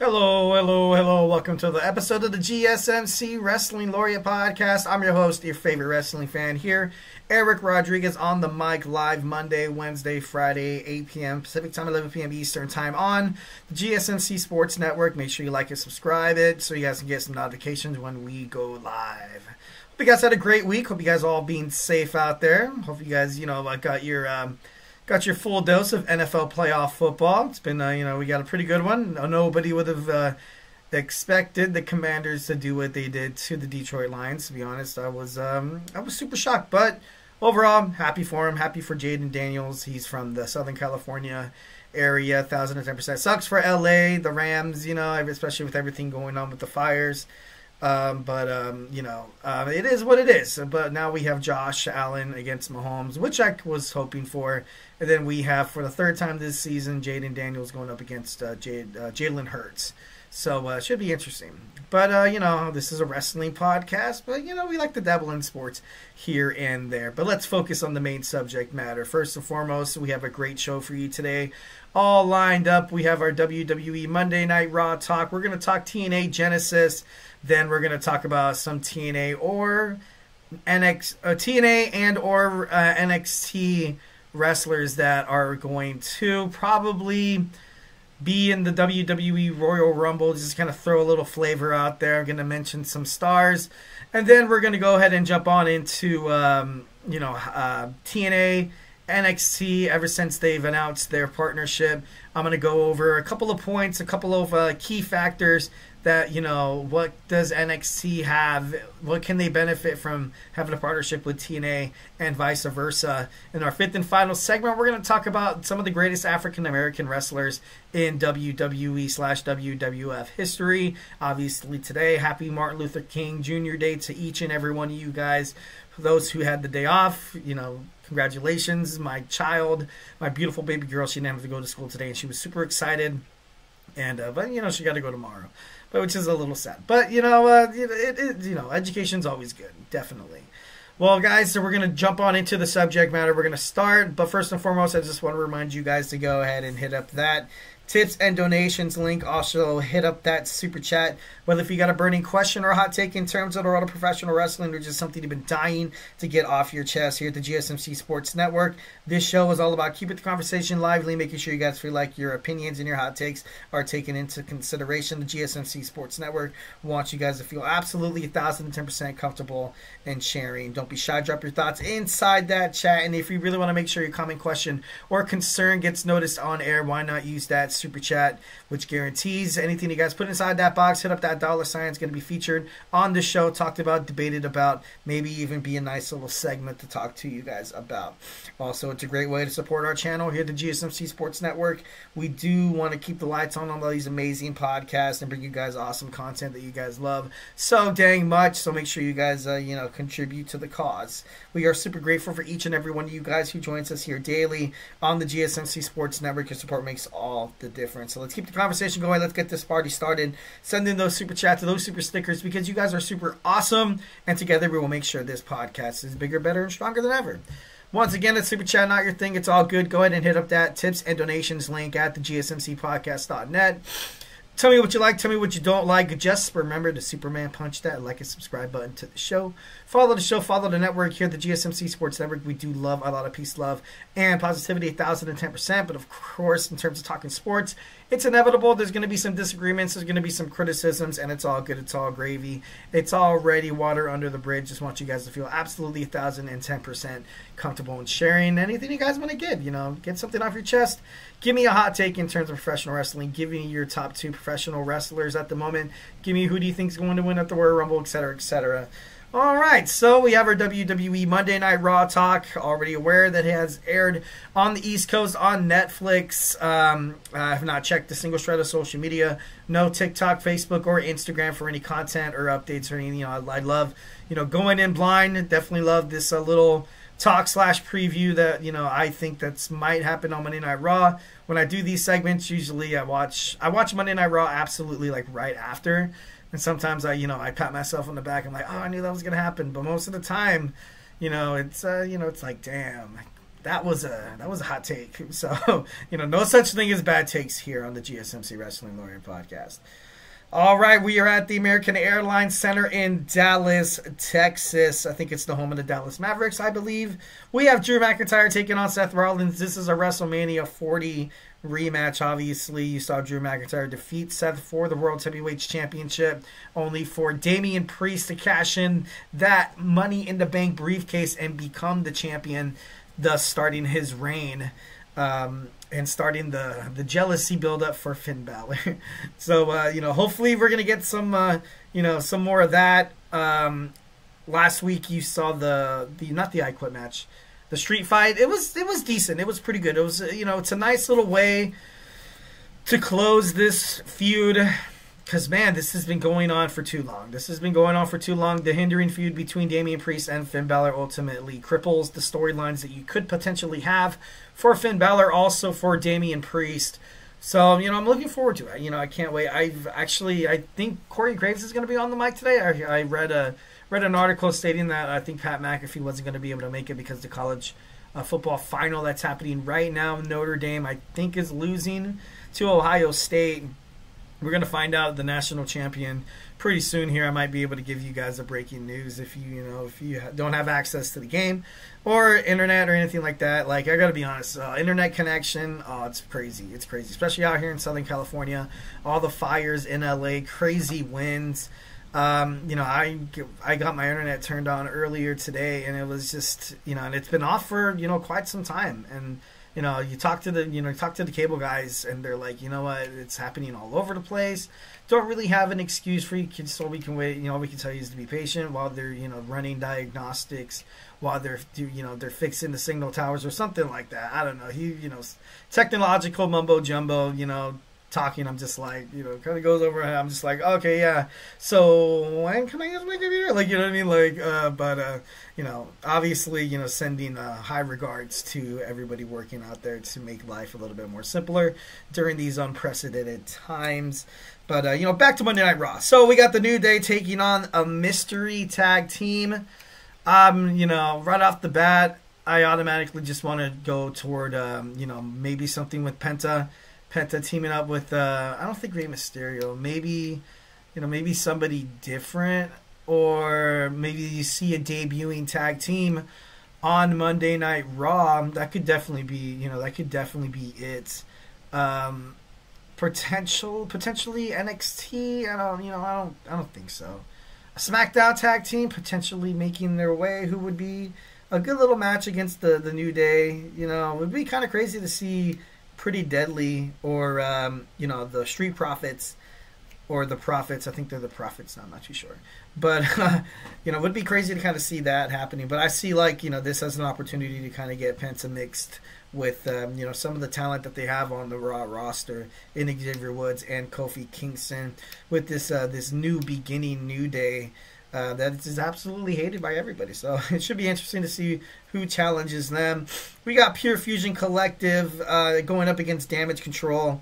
Hello, hello, hello. Welcome to the episode of the GSMC Wrestling Laureate Podcast. I'm your host, your favorite wrestling fan here, Eric Rodriguez, on the mic, live Monday, Wednesday, Friday, 8 p.m. Pacific Time, 11 p.m. Eastern Time on the GSMC Sports Network. Make sure you like and subscribe it so you guys can get some notifications when we go live. Hope you guys had a great week. Hope you guys all being safe out there. Hope you guys, got your full dose of NFL playoff football. It's been, we got a pretty good one. Nobody would have expected the Commanders to do what they did to the Detroit Lions. To be honest, I was super shocked. But overall, happy for him. Happy for Jaden Daniels. He's from the Southern California area. 1,010%. Sucks for LA, the Rams. Especially with everything going on with the fires. It is what it is. But now we have Josh Allen against Mahomes, which I was hoping for. And then we have, for the third time this season, Jaden Daniels going up against Jalen Hurts. So it should be interesting. But, this is a wrestling podcast. But, we like to dabble in sports here and there. But let's focus on the main subject matter. First and foremost, we have a great show for you today. All lined up. We have our WWE Monday Night RAW talk. We're going to talk TNA Genesis. Then we're going to talk about some TNA or NXT wrestlers that are going to probably be in the WWE Royal Rumble. Just kind of throw a little flavor out there. I'm going to mention some stars. And then we're going to go ahead and jump on into, TNA, NXT, ever since they've announced their partnership. I'm going to go over a couple of points, a couple of key factors that, what does NXT have? What can they benefit from having a partnership with TNA and vice versa? In our fifth and final segment, we're going to talk about some of the greatest African-American wrestlers in WWE/WWF history. Obviously today, happy Martin Luther King Jr. Day to each and every one of you guys. For those who had the day off, congratulations. My child, my beautiful baby girl, she didn't have to go to school today, and she was super excited. And but she got to go tomorrow, which is a little sad. But education's always good, definitely. Well, guys, so we're gonna jump on into the subject matter. We're gonna start, but first and foremost, I just want to remind you guys to go ahead and hit up that tips and donations link. Also, hit up that super chat. Whether if you got a burning question or a hot take in terms of the world of professional wrestling, or just something you've been dying to get off your chest here at the GSMC Sports Network. This show is all about keeping the conversation lively, making sure you guys feel like your opinions and your hot takes are taken into consideration. The GSMC Sports Network wants you guys to feel absolutely 1,010% comfortable in sharing. Don't be shy. Drop your thoughts inside that chat. And if you really want to make sure your comment, question, or concern gets noticed on air, why not use that super chat, which guarantees anything you guys put inside that box, hit up that dollar sign. It's going to be featured on the show, talked about, debated about, maybe even be a nice little segment to talk to you guys about. Also, it's a great way to support our channel here at the GSMC Sports Network. We do want to keep the lights on all these amazing podcasts and bring you guys awesome content that you guys love so dang much. So make sure you guys, contribute to the cause. We are super grateful for each and every one of you guys who joins us here daily on the GSMC Sports Network. Your support makes all the difference. So let's keep the conversation going. Let's get this party started. Send in those super chats, those super stickers, because you guys are super awesome. And together we will make sure this podcast is bigger, better, and stronger than ever. Once again, it's super chat, not your thing. It's all good. Go ahead and hit up that tips and donations link at the gsmcpodcast.net. Tell me what you like. Tell me what you don't like. Just remember to Superman punch that like and subscribe button to the show. Follow the show. Follow the network here, the GSMC Sports Network. We do love a lot of peace, love, and positivity, 1,010%. But of course, in terms of talking sports, it's inevitable. There's going to be some disagreements. There's going to be some criticisms, and it's all good. It's all gravy. It's already water under the bridge. Just want you guys to feel absolutely 1,010% comfortable in sharing anything you guys want to give. Get something off your chest. Give me a hot take in terms of professional wrestling. Give me your top 2 professional wrestlers at the moment. Give me who do you think is going to win at the Royal Rumble, etc., etc. All right, so we have our WWE Monday Night RAW talk. Already aware that it has aired on the East Coast on Netflix. I have not checked a single shred of social media. No TikTok, Facebook, or Instagram for any content or updates or anything. I love, going in blind. Definitely love this little talk/preview that I think that's might happen on Monday Night Raw. When I do these segments, usually I watch Monday Night Raw absolutely right after, and sometimes I pat myself on the back. I'm like, oh, I knew that was gonna happen, but most of the time, it's like, damn, that was a hot take. So, no such thing as bad takes here on the GSMC Wrestling Laureate Podcast. All right, we are at the American Airlines Center in Dallas, Texas. I think it's the home of the Dallas Mavericks, I believe. We have Drew McIntyre taking on Seth Rollins. This is a WrestleMania 40 rematch. Obviously, you saw Drew McIntyre defeat Seth for the World Heavyweight Championship, only for Damian Priest to cash in that Money in the Bank briefcase and become the champion, thus starting his reign. And starting the jealousy buildup for Finn Balor. So, hopefully we're going to get some, some more of that. Last week you saw the not the I Quit match, the street fight. It was decent. It was pretty good. It was, it's a nice little way to close this feud. Because, man, this has been going on for too long. The hindering feud between Damian Priest and Finn Balor ultimately cripples the storylines that you could potentially have for Finn Balor, also for Damian Priest. So, I'm looking forward to it. I can't wait. I think Corey Graves is going to be on the mic today. I read an article stating that I think Pat McAfee wasn't going to be able to make it because the college football final that's happening right now, Notre Dame, I think, is losing to Ohio State. We're going to find out the national champion pretty soon here. I might be able to give you guys a breaking news if you don't have access to the game or internet or anything like that. Like, I got to be honest, internet connection, it's crazy. It's crazy, especially out here in Southern California. All the fires in LA, crazy winds. I got my internet turned on earlier today, and it was just, and it's been off for, quite some time. And you talk to the cable guys, and they're like, it's happening all over the place. Don't really have an excuse for you, so we can wait. We can tell you to be patient while they're, running diagnostics, while they're fixing the signal towers or something like that. I don't know. Technological mumbo jumbo, talking. I'm just like, kind of goes over. I'm just like, okay, yeah. So when can I use my computer? Like, you know what I mean? Like, obviously, sending high regards to everybody working out there to make life a little bit more simpler during these unprecedented times. But, back to Monday Night Raw. So we got the New Day taking on a mystery tag team. Right off the bat, I automatically just want to go toward, maybe something with Penta teaming up with, I don't think Rey Mysterio. Maybe somebody different, or maybe you see a debuting tag team on Monday Night Raw. That could definitely be, it. Potentially NXT. I don't think so. A SmackDown tag team potentially making their way. Who would be a good little match against the New Day? It would be kind of crazy to see Pretty Deadly or the Street Profits or the Profits. I think they're the Profits now, I'm not too sure, but it would be crazy to kind of see that happening. But I see this as an opportunity to kind of get Penta mixed with some of the talent that they have on the Raw roster in Xavier Woods and Kofi Kingston with this new beginning New Day that is absolutely hated by everybody. So it should be interesting to see who challenges them. We got Pure Fusion Collective going up against Damage Control.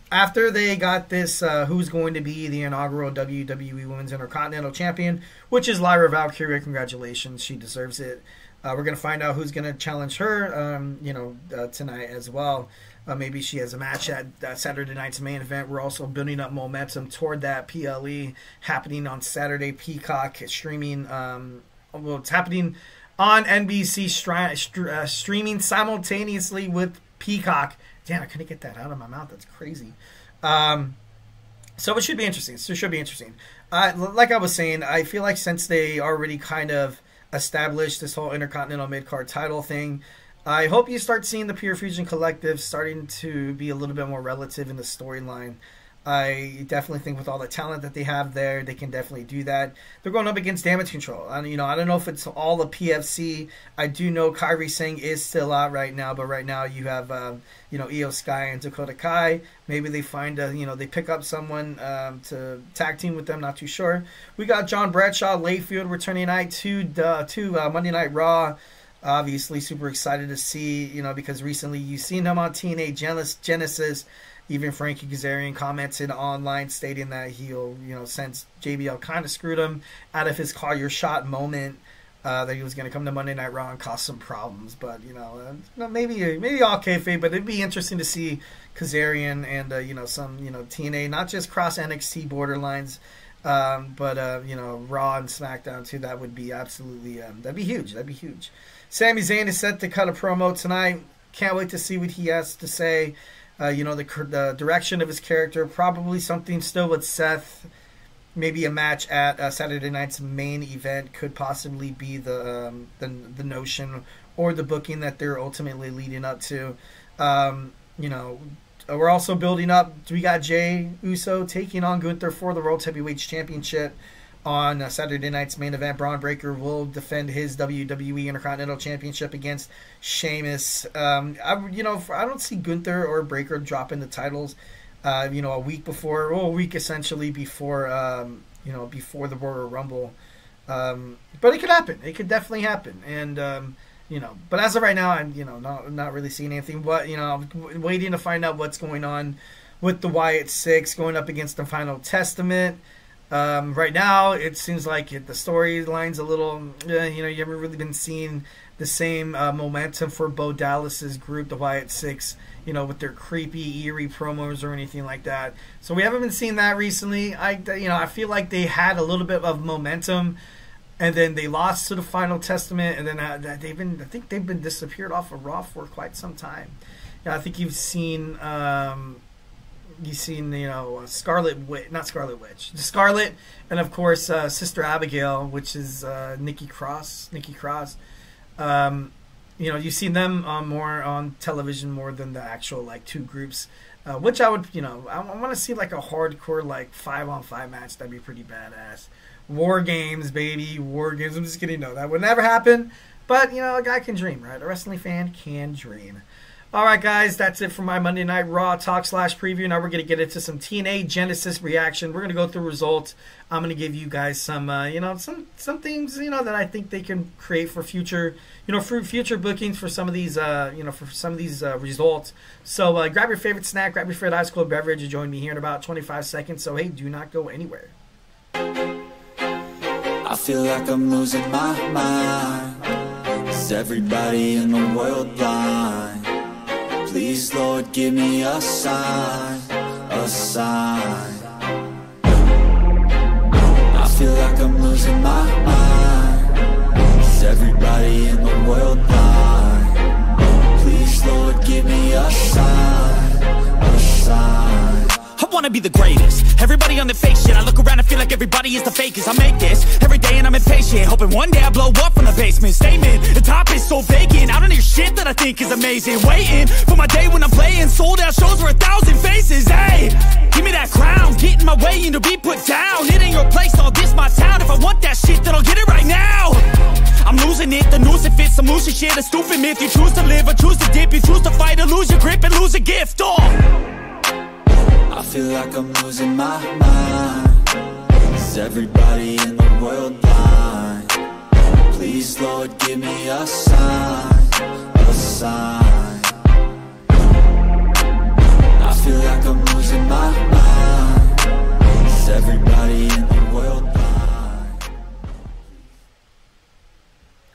After they got this, who's going to be the inaugural WWE Women's Intercontinental Champion, which is Lyra Valkyria. Congratulations, she deserves it. We're going to find out who's going to challenge her, tonight as well. Maybe she has a match at Saturday night's main event. We're also building up momentum toward that PLE happening on Saturday. Peacock streaming. It's happening on NBC streaming simultaneously with Peacock. Damn, I couldn't get that out of my mouth. That's crazy. So it should be interesting. Like I was saying, I feel like since they already kind of established this whole Intercontinental Mid-Card title thing, I hope you start seeing the Pure Fusion Collective starting to be a little bit more relative in the storyline. I definitely think with all the talent that they have there, they can definitely do that. They're going up against Damage Control. And, I don't know if it's all the PFC. I do know Kairi Singh is still out right now, but right now you have, Io Sky and Dakota Kai. Maybe they find, they pick up someone to tag team with them. Not too sure. We got John Bradshaw, Layfield returning tonight to Monday Night Raw. Obviously, super excited to see, because recently you've seen him on TNA Genesis. Even Frankie Kazarian commented online stating that he'll, since JBL kind of screwed him out of his call your shot moment that he was going to come to Monday Night Raw and cause some problems. But maybe all kayfabe. But it'd be interesting to see Kazarian and some TNA, not just cross NXT borderlines, but Raw and SmackDown too. That would be absolutely that'd be huge. That'd be huge. Sami Zayn is set to cut a promo tonight. Can't wait to see what he has to say. The direction of his character, probably something still with Seth. Maybe a match at Saturday night's main event could possibly be the notion or the booking that they're ultimately leading up to. We're also building up. We got Jey Uso taking on Gunther for the World Heavyweight Championship on Saturday night's main event. Braun Breaker will defend his WWE Intercontinental Championship against Sheamus. I don't see Gunther or Breaker dropping the titles. A week essentially before the Royal Rumble. But it could happen. It could definitely happen. And but as of right now, I'm not really seeing anything. But I'm waiting to find out what's going on with the Wyatt Six going up against the Final Testament. Right now, it seems like the storyline's a little. You haven't really been seeing the same momentum for Bo Dallas's group, the Wyatt Six. With their creepy, eerie promos or anything like that. So we haven't been seeing that recently. I feel like they had a little bit of momentum, and then they lost to the Final Testament, and then I think they've been disappeared off of Raw for quite some time. I think you've seen Scarlet Scarlet, and of course Sister Abigail, which is Nikki Cross. You've seen them more on television more than the actual two groups, which I would I want to see a hardcore 5-on-5 match. That'd be pretty badass. War Games, baby, War Games. I'm just kidding. No, that would never happen. But a guy can dream, right? A wrestling fan can dream. All right, guys, that's it for my Monday Night Raw talk/preview. Now we're going to get into some TNA Genesis reaction. We're going to go through results. I'm going to give you guys some, some things, that I think they can create for future, for future bookings for some of these, results. So grab your favorite snack, grab your favorite ice cold beverage, and join me here in about 25 seconds. So hey, do not go anywhere. I feel like I'm losing my mind. Is everybody in the world blind? Please, Lord, give me a sign, a sign. I feel like I'm losing my mind. Is everybody in the world blind? Please, Lord, give me a sign, a sign. I wanna be the greatest. Everybody on the fake shit. I look around and feel like everybody is the fakest. I make this every day and I'm impatient, hoping one day I blow up from the basement. Statement, the top is so vacant. I don't hear shit that I think is amazing. Waiting for my day when I'm playing sold out shows for 1,000 faces. Hey, give me that crown, get in my way and to be put down. It ain't your place, all this my town. If I want that shit, then I'll get it right now. I'm losing it, the noose it fits, some losing shit, a stupid myth. You choose to live or choose to dip, you choose to fight or lose your grip and lose a gift. I feel like I'm losing my mind. Is everybody in the world blind? Please, Lord, give me a sign, a sign. I feel like I'm losing my mind. Is everybody in the world blind?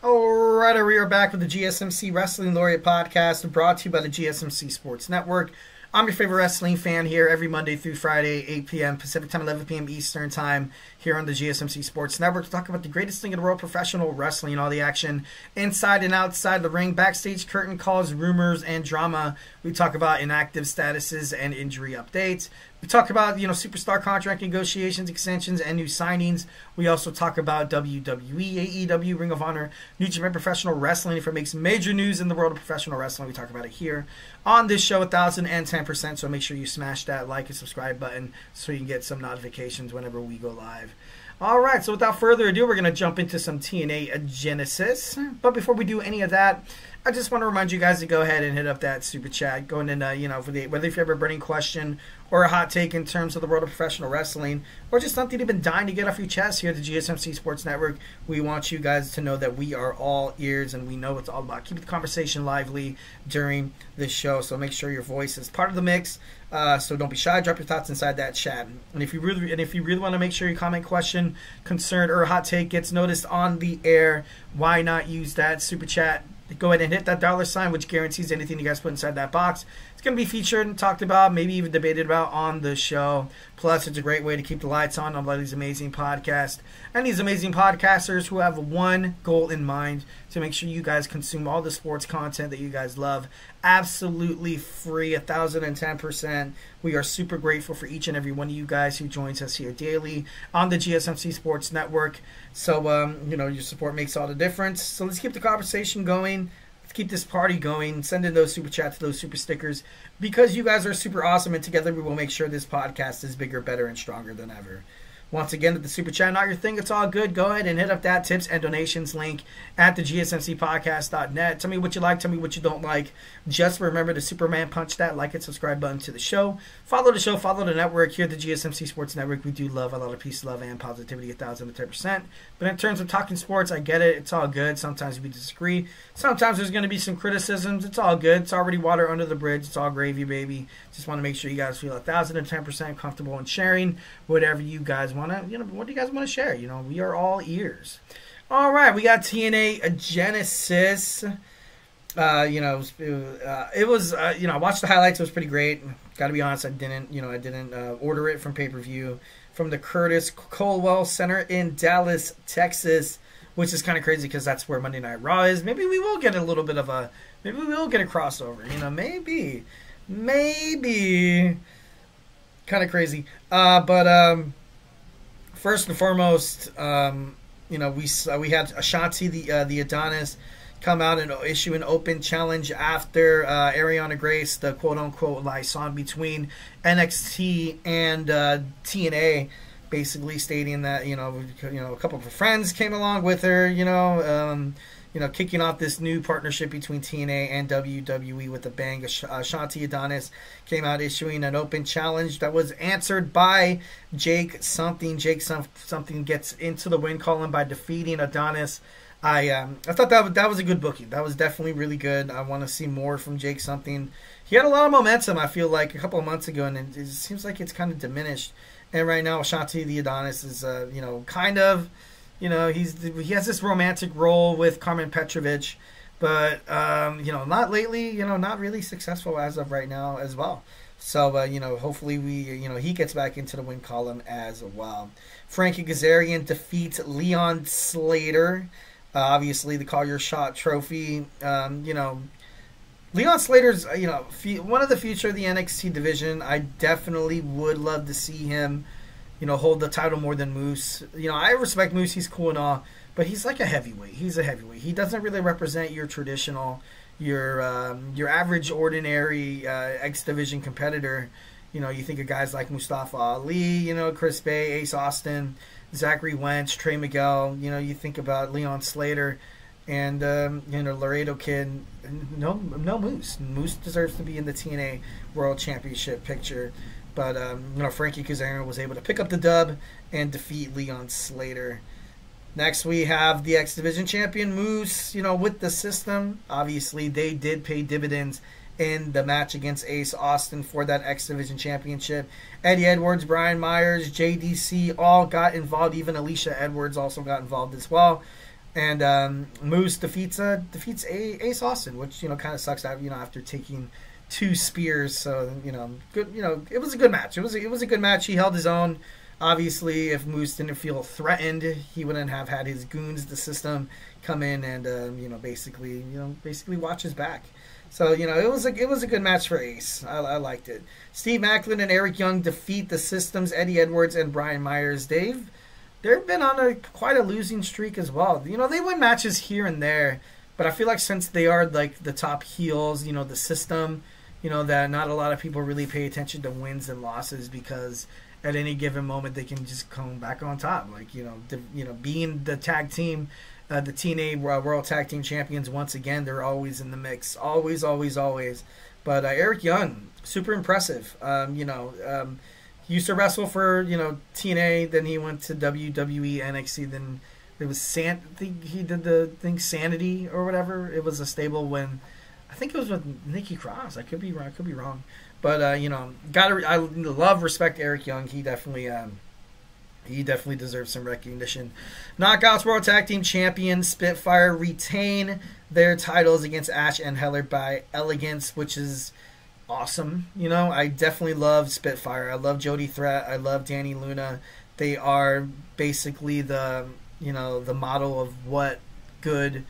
Alright, we are back with the GSMC Wrestling Laureate Podcast, brought to you by the GSMC Sports Network. I'm your favorite wrestling fan here every Monday through Friday, 8 p.m. Pacific Time, 11 p.m. Eastern Time, here on the GSMC Sports Network to talk about the greatest thing in the world, professional wrestling, all the action inside and outside the ring, backstage curtain calls, rumors, and drama. We talk about inactive statuses and injury updates. We talk about, superstar contract negotiations, extensions, and new signings. We also talk about WWE, AEW, Ring of Honor, New Japan Professional Wrestling. If it makes major news in the world of professional wrestling, we talk about it here on this show, 1,010%. So make sure you smash that like and subscribe button so you can get some notifications whenever we go live. All right, so without further ado, we're going to jump into some TNA Genesis. But before we do any of that, I just want to remind you guys to go ahead and hit up that super chat. Going in, whether if you have a burning question or a hot take in terms of the world of professional wrestling, or just something you've been dying to get off your chest here at the GSMC Sports Network, we want you guys to know that we are all ears and we know what it's all about. Keep the conversation lively during this show, so make sure your voice is part of the mix. So don't be shy. Drop your thoughts inside that chat. And if you really want to make sure your comment, question, concern, or hot take gets noticed on the air, why not use that super chat? Go ahead and hit that $, which guarantees anything you guys put inside that box, it's going to be featured and talked about, maybe even debated about on the show. Plus, it's a great way to keep the lights on these amazing podcasts and these amazing podcasters who have one goal in mind, to make sure you guys consume all the sports content that you guys love absolutely free, 1,010%. We are super grateful for each and every one of you guys who joins us here daily on the GSMC Sports Network. So, your support makes all the difference. So let's keep the conversation going. Let's keep this party going. Send in those super chats, those super stickers, because you guys are super awesome, and together we will make sure this podcast is bigger, better, and stronger than ever. Once again, if the super chat not your thing, it's all good. Go ahead and hit up that tips and donations link at the gsmcpodcast.net. Tell me what you like. Tell me what you don't like. Just remember to Superman punch that like and subscribe button to the show. Follow the show. Follow the network here at the GSMC Sports Network. We do love a lot of peace, love, and positivity, 1,010%. But in terms of talking sports, I get it. It's all good. Sometimes we disagree. Sometimes there's going to be some criticisms. It's all good. It's already water under the bridge. It's all gravy, baby. Just want to make sure you guys feel 1,010% comfortable in sharing whatever you guys want to, what do you guys want to share? We are all ears. All right, we got TNA Genesis. It was, I watched the highlights. It was pretty great. Got to be honest, I didn't order it from pay-per-view from the Curtis Colwell Center in Dallas, Texas, which is kind of crazy because that's where Monday Night RAW is. Maybe we will get a crossover. Maybe. Kind of crazy. But first and foremost, we had Ashanti, the Adonis, come out and issue an open challenge after Ariana Grace, the quote-unquote liaison between NXT and TNA, basically stating that, a couple of her friends came along with her, kicking off this new partnership between TNA and WWE with a bang. Ashanti Adonis came out issuing an open challenge that was answered by Jake Something. Jake Something gets into the win column by defeating Adonis. I thought that was a good booking. That was definitely really good. I want to see more from Jake Something. He had a lot of momentum, I feel like, a couple of months ago, and it seems like it's kind of diminished. And right now, Ashanti the Adonis is, he has this romantic role with Carmen Petrovic, but, not lately, not really successful as of right now as well. So, hopefully he gets back into the win column as well. Frankie Kazarian defeats Leon Slater. Obviously, the Call Your Shot trophy. Leon Slater's, one of the future of the NXT division. I definitely would love to see him, hold the title more than Moose. I respect Moose. He's cool and all, but he's like a heavyweight. He's a heavyweight. He doesn't really represent your traditional, your average, ordinary X division competitor. You think of guys like Mustafa Ali, Chris Bay, Ace Austin, Zachary Wentz, Trey Miguel. You think about Leon Slater and Laredo Kid. No Moose. Moose deserves to be in the TNA World Championship picture. But Frankie Kazarian was able to pick up the dub and defeat Leon Slater. Next, we have the X Division champion Moose. With the system, obviously they did pay dividends in the match against Ace Austin for that X Division championship. Eddie Edwards, Brian Myers, JDC all got involved. Even Alicia Edwards also got involved as well. And Moose defeats Ace Austin, which kind of sucks out after taking 2 spears. So good. It was a good match. It was a good match. He held his own. Obviously, if Moose didn't feel threatened, he wouldn't have had his goons, the system, come in and basically watch his back. So it was a good match for Ace. I liked it. Steve Macklin and Eric Young defeat the Systems, Eddie Edwards and Brian Myers. They've been on quite a losing streak as well. They win matches here and there, but I feel like since they are like the top heels, the System, that not a lot of people really pay attention to wins and losses because at any given moment they can just come back on top. Like being the tag team. The TNA World Tag Team Champions, once again, they're always in the mix. Always, always, always. But Eric Young, super impressive. He used to wrestle for, TNA, then he went to WWE NXT, then it was he did the thing Sanity or whatever. It was a stable when, I think it was with Nikki Cross. I could be wrong. But, I respect Eric Young. He definitely deserves some recognition. Knockouts World Tag Team Champions Spitfire retain their titles against Ash and Heather by Elegance, which is awesome. I definitely love Spitfire. I love Jody Threat. I love Danny Luna. They are basically the model of what great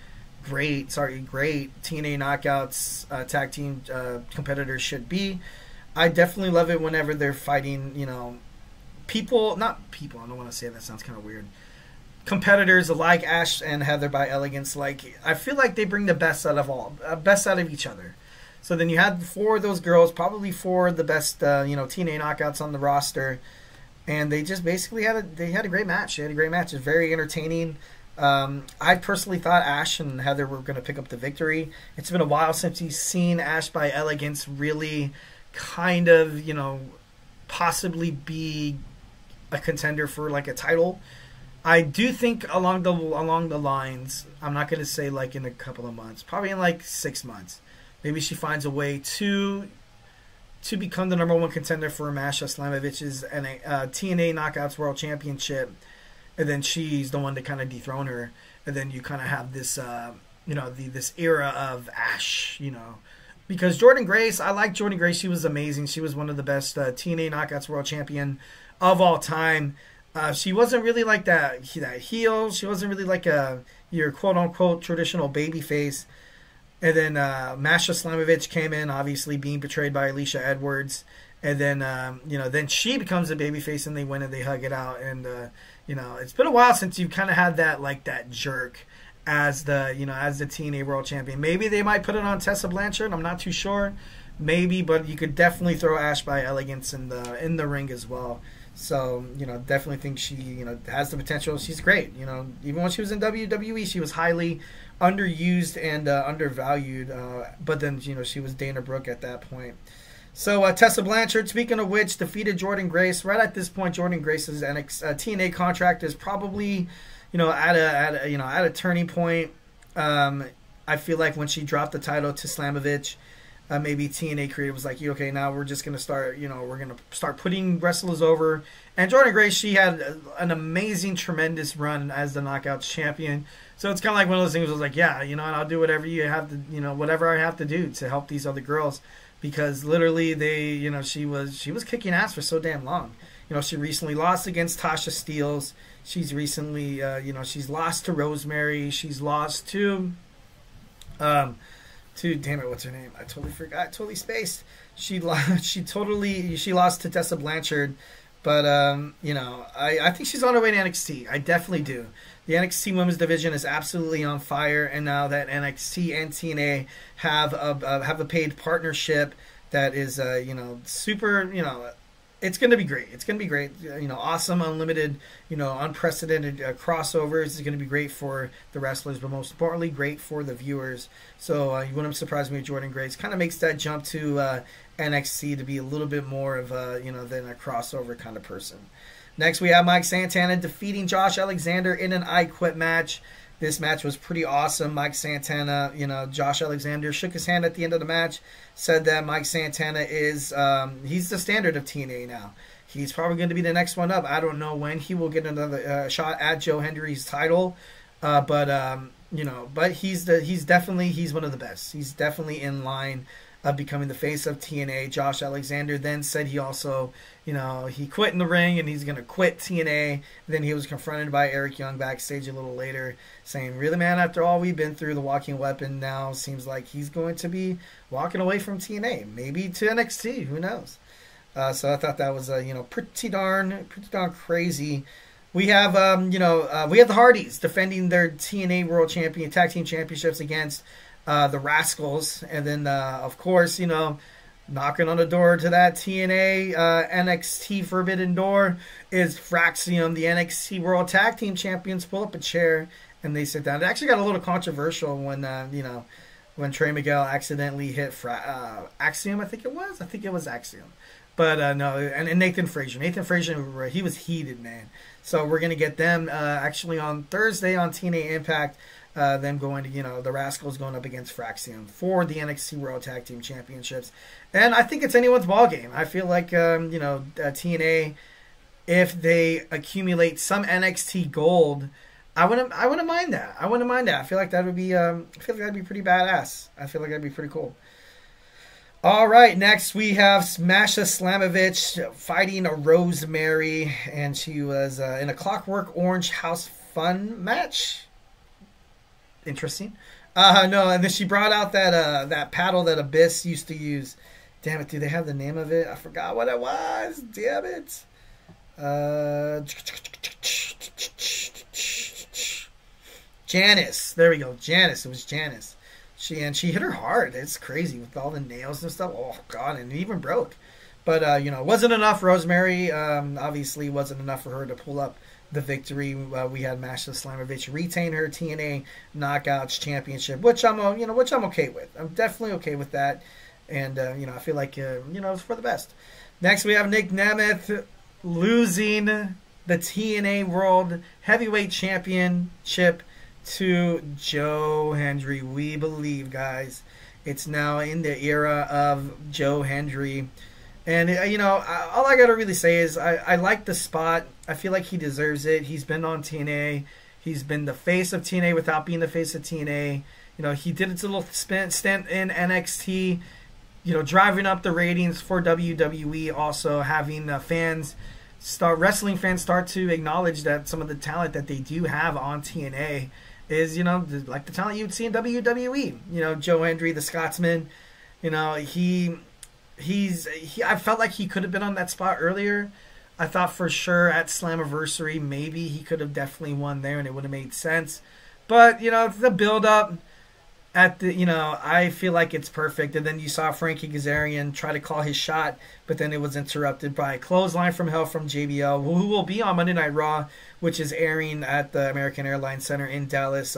TNA Knockouts tag team competitors should be. I definitely love it whenever they're fighting, not people, I don't want to say that, sounds kind of weird. Competitors like Ash and Heather by Elegance, I feel like they bring the best out of each other. So then you had 4 of those girls, probably 4 of the best, TNA Knockouts on the roster, and they just basically had a great match. They had a great match. It was very entertaining. I personally thought Ash and Heather were going to pick up the victory. It's been a while since you've seen Ash by Elegance really kind of, possibly be a contender for a title. I do think along the lines, I'm not going to say in a couple of months, probably in 6 months, maybe she finds a way to become the number 1 contender for Masha Slamovich's TNA Knockouts World Championship, and then she's the one to kind of dethrone her, and then you kind of have this this era of Ash, because Jordynne Grace, I like Jordynne Grace. She was amazing. She was one of the best TNA Knockouts World Champion of all time. She wasn't really like that heel. She wasn't really your quote-unquote traditional babyface. And then Masha Slamovich came in, obviously being betrayed by Alicia Edwards. And then, then she becomes a babyface, and they win and they hug it out. And, it's been a while since you've kind of had that jerk as the TNA World Champion. Maybe they might put it on Tessa Blanchard. I'm not too sure. Maybe, but you could definitely throw Ash by Elegance in the ring as well. So, definitely think she, has the potential. She's great. Even when she was in WWE, she was highly underused and undervalued. But then, she was Dana Brooke at that point. So, Tessa Blanchard, speaking of which, defeated Jordynne Grace. Right at this point, Jordynne Grace's TNA contract is probably, at a turning point. I feel like when she dropped the title to Slamovich, maybe TNA creative was like, okay, now we're just going to start, we're going to start putting wrestlers over. And Jordynne Grace, she had an amazing, tremendous run as the Knockouts champion. So it's kind of like one of those things where I was like, yeah, and I'll do whatever you have to, whatever I have to do to help these other girls. Because literally she was kicking ass for so damn long. She recently lost against Tasha Steelz. She's recently, she's lost to Rosemary. She's lost to damn it, what's her name? I totally forgot. Totally spaced. She lost to Tessa Blanchard, but I think she's on her way to NXT. I definitely do. The NXT Women's Division is absolutely on fire, and now that NXT and TNA have a paid partnership that is super. It's going to be great. It's going to be great. Awesome, unlimited, unprecedented crossovers. It's going to be great for the wrestlers, but most importantly, great for the viewers. So you wouldn't surprise me with Jordynne Grace. Kind of makes that jump to NXT to be a little bit more of a, than a crossover kind of person. Next, we have Mike Santana defeating Josh Alexander in an I Quit match. This match was pretty awesome. Mike Santana, Josh Alexander shook his hand at the end of the match, said that Mike Santana is, he's the standard of TNA now. He's probably going to be the next one up. I don't know when he will get another shot at Joe Hendry's title, but he's one of the best. He's definitely in line of becoming the face of TNA. Josh Alexander then said he also, he quit in the ring and he's going to quit TNA. Then he was confronted by Eric Young backstage a little later saying, really, man, after all we've been through, the walking weapon now seems like he's going to be walking away from TNA, maybe to NXT, who knows. So I thought that was, pretty darn crazy. We have, we have the Hardys defending their TNA World Champion Tag Team Championships against the Rascals, and then of course, knocking on the door to that TNA NXT Forbidden Door is Fraxium, the NXT World Tag Team Champions. Pull up a chair and they sit down. It actually got a little controversial when when Trey Miguel accidentally hit Axiom, I think it was Axiom. But no, and Nathan Frazier, he was heated, man. So we're going to get them actually on Thursday on TNA Impact. Them going to, the Rascals going up against Fraxium for the NXT World Tag Team Championships. And I think it's anyone's ball game. I feel like, TNA, if they accumulate some NXT gold, I wouldn't mind that. I feel like that would be, that'd be pretty badass. I feel like that'd be pretty cool. All right, next we have Masha Slamovich fighting a Rosemary, and she was in a Clockwork Orange House Fun match. Interesting. No, and then she brought out that paddle that Abyss used to use. Damn it, do they have the name of it? I forgot what it was. Damn it. Janice. There we go. Janice. It was Janice. She hit her hard. It's crazy with all the nails and stuff. Oh God, and it even broke. But it wasn't enough. Rosemary obviously wasn't enough for her to pull up the victory. We had Masha Slamovich retain her TNA Knockouts Championship, which I'm okay with. I'm definitely okay with that, and I feel like it's for the best. Next, we have Nick Nemeth losing the TNA World Heavyweight Championship to Joe Hendry. We believe, guys, it's now in the era of Joe Hendry. And, all I got to really say is I like the spot. I feel like he deserves it. He's been on TNA. He's been the face of TNA without being the face of TNA. He did his little stint in NXT, driving up the ratings for WWE, also having wrestling fans start to acknowledge that some of the talent that they do have on TNA is, like the talent you'd see in WWE. Joe Hendry, the Scotsman, I felt like he could have been on that spot earlier. I thought for sure at Slammiversary, maybe he could have definitely won there and it would have made sense. But, the build-up at the, I feel like it's perfect. And then you saw Frankie Kazarian try to call his shot, but then it was interrupted by a clothesline from hell from JBL, who will be on Monday Night Raw, which is airing at the American Airlines Center in Dallas,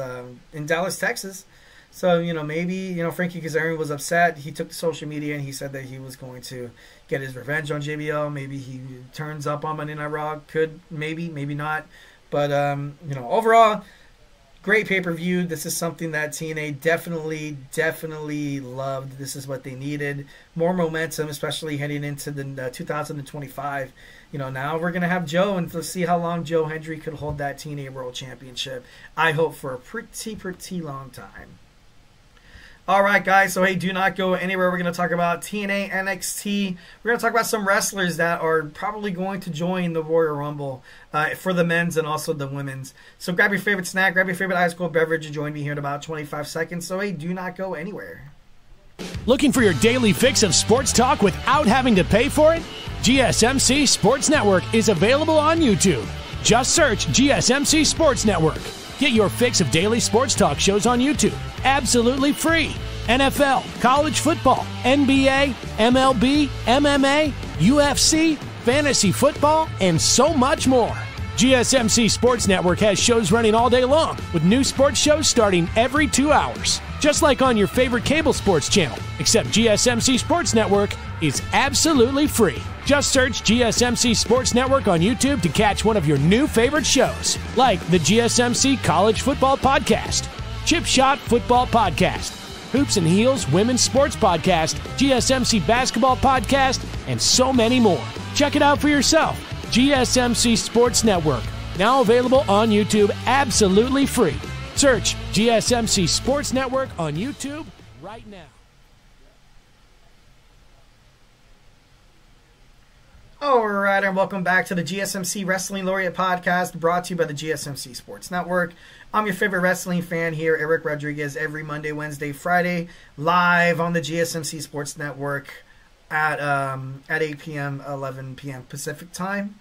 Texas. So, maybe, Frankie Kazarian was upset. He took to social media and he said that he was going to get his revenge on JBL. Maybe he turns up on Monday Night Raw. Could, maybe not. But, overall, great pay-per-view. This is something that TNA definitely loved. This is what they needed. More momentum, especially heading into the 2025. Now we're going to have Joe, and let's see how long Joe Hendry could hold that TNA World Championship. I hope for a pretty long time. All right, guys, so hey, do not go anywhere. We're going to talk about TNA NXT. We're going to talk about some wrestlers that are probably going to join the Royal Rumble for the men's and also the women's. So grab your favorite snack, grab your favorite ice cold beverage, and join me here in about 25 seconds. So hey, do not go anywhere. Looking for your daily fix of sports talk without having to pay for it? GSMC Sports Network is available on YouTube. Just search GSMC Sports Network. Get your fix of daily sports talk shows on YouTube, absolutely free. NFL, college football, NBA, MLB, MMA, UFC, fantasy football, and so much more. GSMC Sports Network has shows running all day long, with new sports shows starting every 2 hours. Just like on your favorite cable sports channel, except GSMC Sports Network is absolutely free. Just search GSMC Sports Network on YouTube to catch one of your new favorite shows, like the GSMC College Football Podcast, Chip Shot Football Podcast, Hoops and Heels Women's Sports Podcast, GSMC Basketball Podcast, and so many more. Check it out for yourself. GSMC Sports Network, now available on YouTube absolutely free. Search GSMC Sports Network on YouTube right now. All right, and welcome back to the GSMC Wrestling Laureate Podcast, brought to you by the GSMC Sports Network. I'm your favorite wrestling fan here, Eric Rodriguez, every Monday, Wednesday, Friday, live on the GSMC Sports Network at 8 p.m., 11 p.m. Pacific time.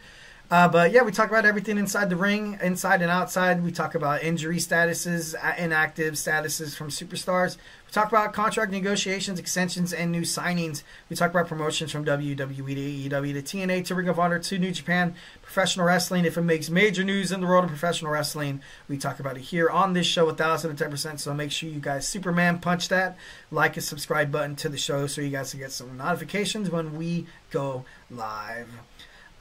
But yeah, we talk about everything inside the ring, inside and outside. We talk about injury statuses, inactive statuses from superstars. We talk about contract negotiations, extensions, and new signings. We talk about promotions from WWE to AEW to TNA to Ring of Honor to New Japan, professional wrestling. If it makes major news in the world of professional wrestling, we talk about it here on this show 1010%. So make sure you guys Superman punch that like and subscribe button to the show so you guys can get some notifications when we go live.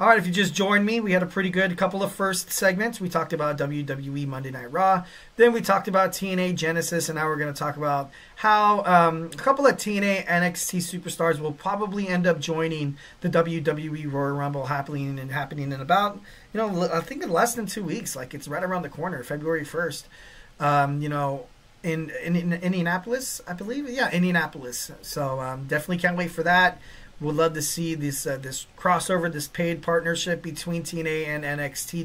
All right, if you just joined me, we had a pretty good couple of first segments. We talked about WWE Monday Night RAW. Then we talked about TNA Genesis, and now we're going to talk about how a couple of TNA NXT superstars will probably end up joining the WWE Royal Rumble happening in about, I think in less than 2 weeks. Like, it's right around the corner, February 1st. In Indianapolis, I believe. Yeah, Indianapolis. So definitely can't wait for that. Would love to see this crossover, this paid partnership between TNA and NXT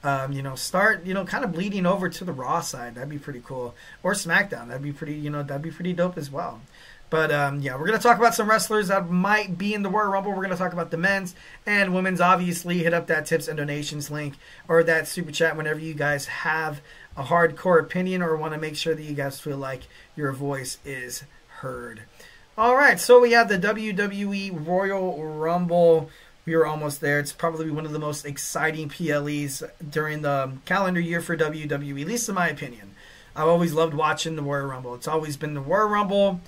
WWE, start, kind of bleeding over to the Raw side. That'd be pretty cool. Or SmackDown. That'd be pretty dope as well. But we're gonna talk about some wrestlers that might be in the Royal Rumble. We're gonna talk about the men's and women's. Obviously, hit up that tips and donations link or that super chat whenever you guys have a hardcore opinion or want to make sure that you guys feel like your voice is heard. All right, so we have the WWE Royal Rumble. We are almost there. It's probably one of the most exciting PLEs during the calendar year for WWE, at least in my opinion. I've always loved watching the Royal Rumble. It's always been the Royal Rumble,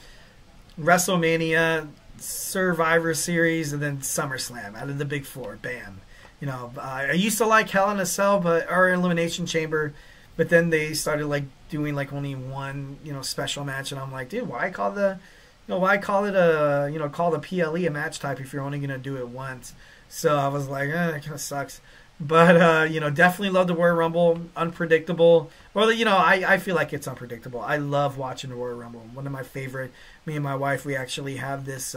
WrestleMania, Survivor Series, and then SummerSlam out of the big four. Bam. I used to like Hell in a Cell, or Elimination Chamber, but then they started doing only one special match, and I'm like, dude, why call the call the PLE a match type if you're only going to do it once? So I was like, it kind of sucks. But, definitely love the Royal Rumble. Unpredictable. Well, I feel like it's unpredictable. I love watching the Royal Rumble. One of my favorite. Me and my wife, we actually have this,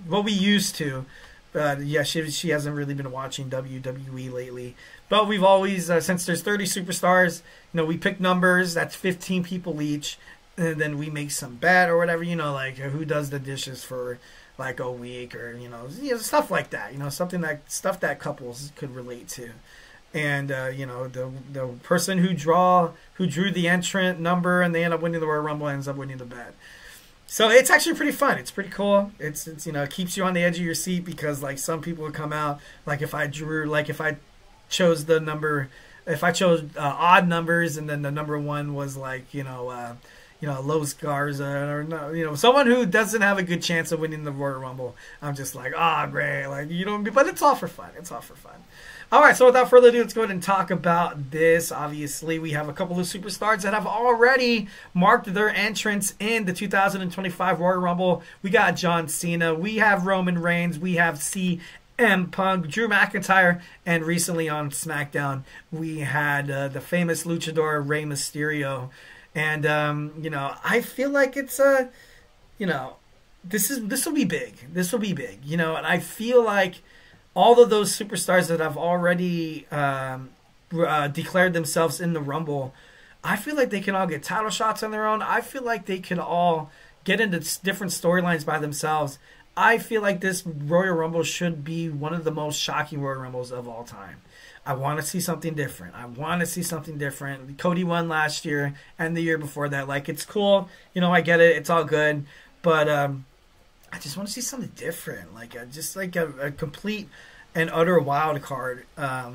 we used to. But, yeah, she hasn't really been watching WWE lately. But we've always, since there's 30 superstars, we pick numbers. That's 15 people each. And then we make some bet or whatever, who does the dishes for a week or stuff like that, stuff that couples could relate to. And the person who drew the entrant number and they end up winning the Royal Rumble ends up winning the bet. So it's actually pretty fun. It's pretty cool. It's it keeps you on the edge of your seat because some people would come out if I chose the number, if I chose odd numbers and then the number one was Los Garza or someone who doesn't have a good chance of winning the Royal Rumble. I'm just like, great, but it's all for fun. It's all for fun. All right, so without further ado, let's go ahead and talk about this. Obviously, we have a couple of superstars that have already marked their entrance in the 2025 Royal Rumble. We got John Cena, we have Roman Reigns, we have CM Punk, Drew McIntyre, and recently on SmackDown, we had the famous luchador Rey Mysterio. And, I feel like it's this will be big. This will be big, and I feel like all of those superstars that have already declared themselves in the Rumble, I feel like they can all get title shots on their own. I feel like they could all get into different storylines by themselves. I feel like this Royal Rumble should be one of the most shocking Royal Rumbles of all time. I want to see something different. Cody won last year and the year before that. It's cool. I get it. It's all good. But I just want to see something different. A complete and utter wild card. I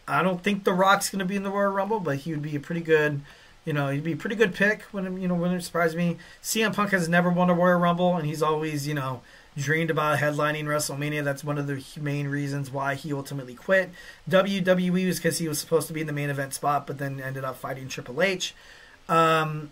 don't think The Rock's going to be in the Royal Rumble, but he would be a pretty good, he'd be a pretty good pick. Wouldn't surprise me. CM Punk has never won a Royal Rumble, and he's always, dreamed about headlining WrestleMania. That's one of the main reasons why he ultimately quit WWE, was because he was supposed to be in the main event spot, but then ended up fighting Triple H. But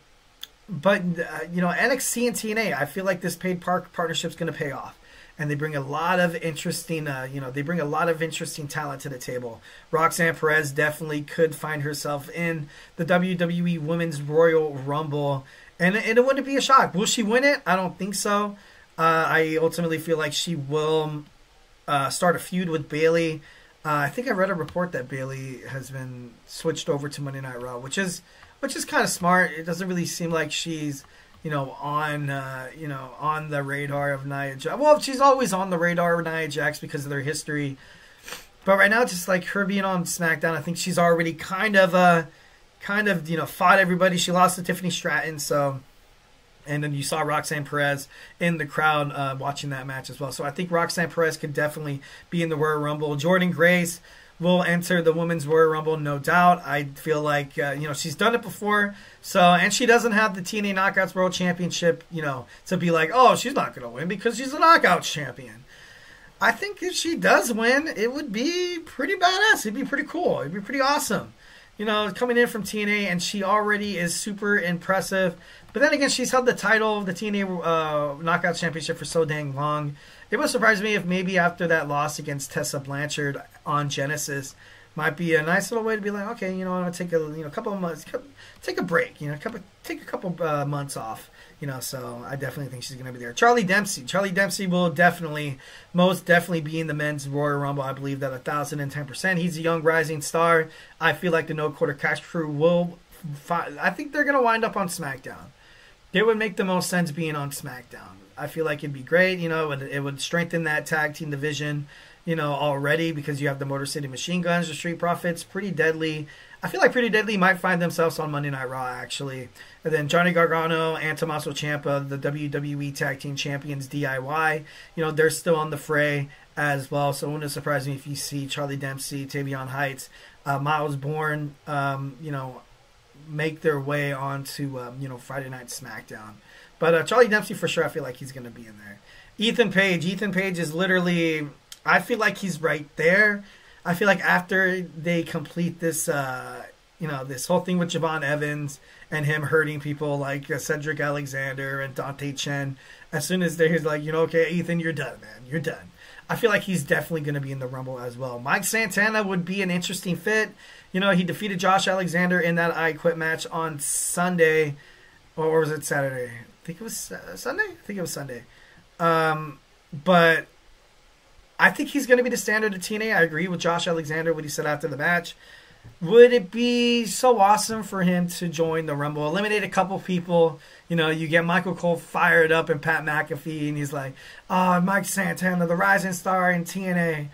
NXT and TNA, I feel like this paid partnership is going to pay off, and they bring a lot of interesting, talent to the table. Roxanne Perez definitely could find herself in the WWE Women's Royal Rumble, and it wouldn't be a shock. Will she win it? I don't think so. I ultimately feel like she will start a feud with Bayley. I think I read a report that Bayley has been switched over to Monday Night Raw, which is kind of smart. It doesn't really seem like she's on the radar of Nia Jax. Well, she's always on the radar of Nia Jax because of their history But right now, just like her being on SmackDown, I think she's already kind of fought everybody. She lost to Tiffany Stratton, so. And then you saw Roxanne Perez in the crowd watching that match as well. So I think Roxanne Perez could definitely be in the Royal Rumble. Jordynne Grace will enter the Women's Royal Rumble, no doubt. I feel like, she's done it before. So, and she doesn't have the TNA Knockouts World Championship, to be like, oh, she's not going to win because she's a Knockouts champion. I think if she does win, it would be pretty badass. It'd be pretty cool. It'd be pretty awesome. Coming in from TNA, and she already is super impressive. But then again, she's held the title of the TNA Knockout Championship for so dang long. It would surprise me if maybe after that loss against Tessa Blanchard on Genesis, might be a nice little way to be like, okay, I'm gonna take a couple of months, take a break, take a couple months off. So I definitely think she's going to be there. Charlie Dempsey will most definitely be in the men's Royal Rumble. I believe that 1,010%. He's a young rising star. I feel like the No Quarter Cash crew I think they're going to wind up on SmackDown. It would make the most sense being on SmackDown. I feel like it'd be great. It would strengthen that tag team division, already, because you have the Motor City Machine Guns, the Street Profits, Pretty Deadly. I feel like Pretty Deadly might find themselves on Monday Night Raw, actually. And then Johnny Gargano and Tommaso Ciampa, the WWE Tag Team Champions DIY, they're still on the fray as well. So it wouldn't surprise me if you see Charlie Dempsey, Tavion Heights, Miles Bourne, make their way onto, Friday Night SmackDown. But Charlie Dempsey, for sure, I feel like he's going to be in there. Ethan Page is literally, I feel like he's right there. I feel like after they complete this, this whole thing with Javon Evans and him hurting people like Cedric Alexander and Dante Chen, as soon as he's like, okay, Ethan, you're done, man. You're done. I feel like he's definitely going to be in the Rumble as well. Mike Santana would be an interesting fit. He defeated Josh Alexander in that I Quit match on Sunday. Or was it Saturday? I think it was Sunday. I think it was Sunday. But I think he's going to be the standard of TNA. I agree with Josh Alexander, what he said after the match. Would it be so awesome for him to join the Rumble? Eliminate a couple people. You get Michael Cole fired up and Pat McAfee, and he's like, oh, Mike Santana, the rising star in TNA.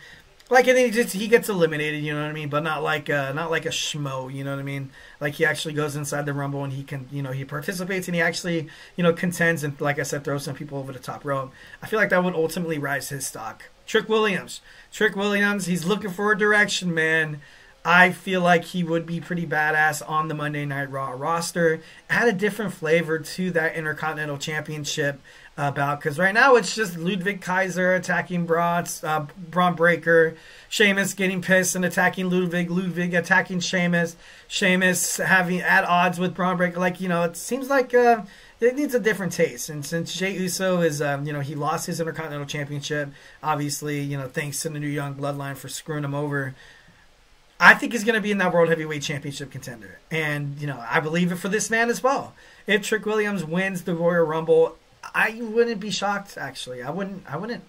Like, and then he gets eliminated, you know what I mean? But not like a schmo, you know what I mean? Like, he actually goes inside the Rumble and he can, he participates and he actually, contends and, like I said, throws some people over the top rope. I feel like that would ultimately rise his stock. Trick Williams, he's looking for a direction, man. I feel like he would be pretty badass on the Monday Night Raw roster. Add a different flavor to that Intercontinental Championship bout, because right now it's just Ludwig Kaiser attacking Braun Breaker, Sheamus getting pissed and attacking Ludwig attacking Sheamus having at odds with Braun Breaker. Like, it seems like it needs a different taste. And since Jey Uso is, he lost his Intercontinental Championship, obviously, thanks to the New Young Bloodline for screwing him over, I think he's going to be in that World Heavyweight Championship contender. And, I believe it for this man as well. If Trick Williams wins the Royal Rumble, I wouldn't be shocked, actually. I would, I like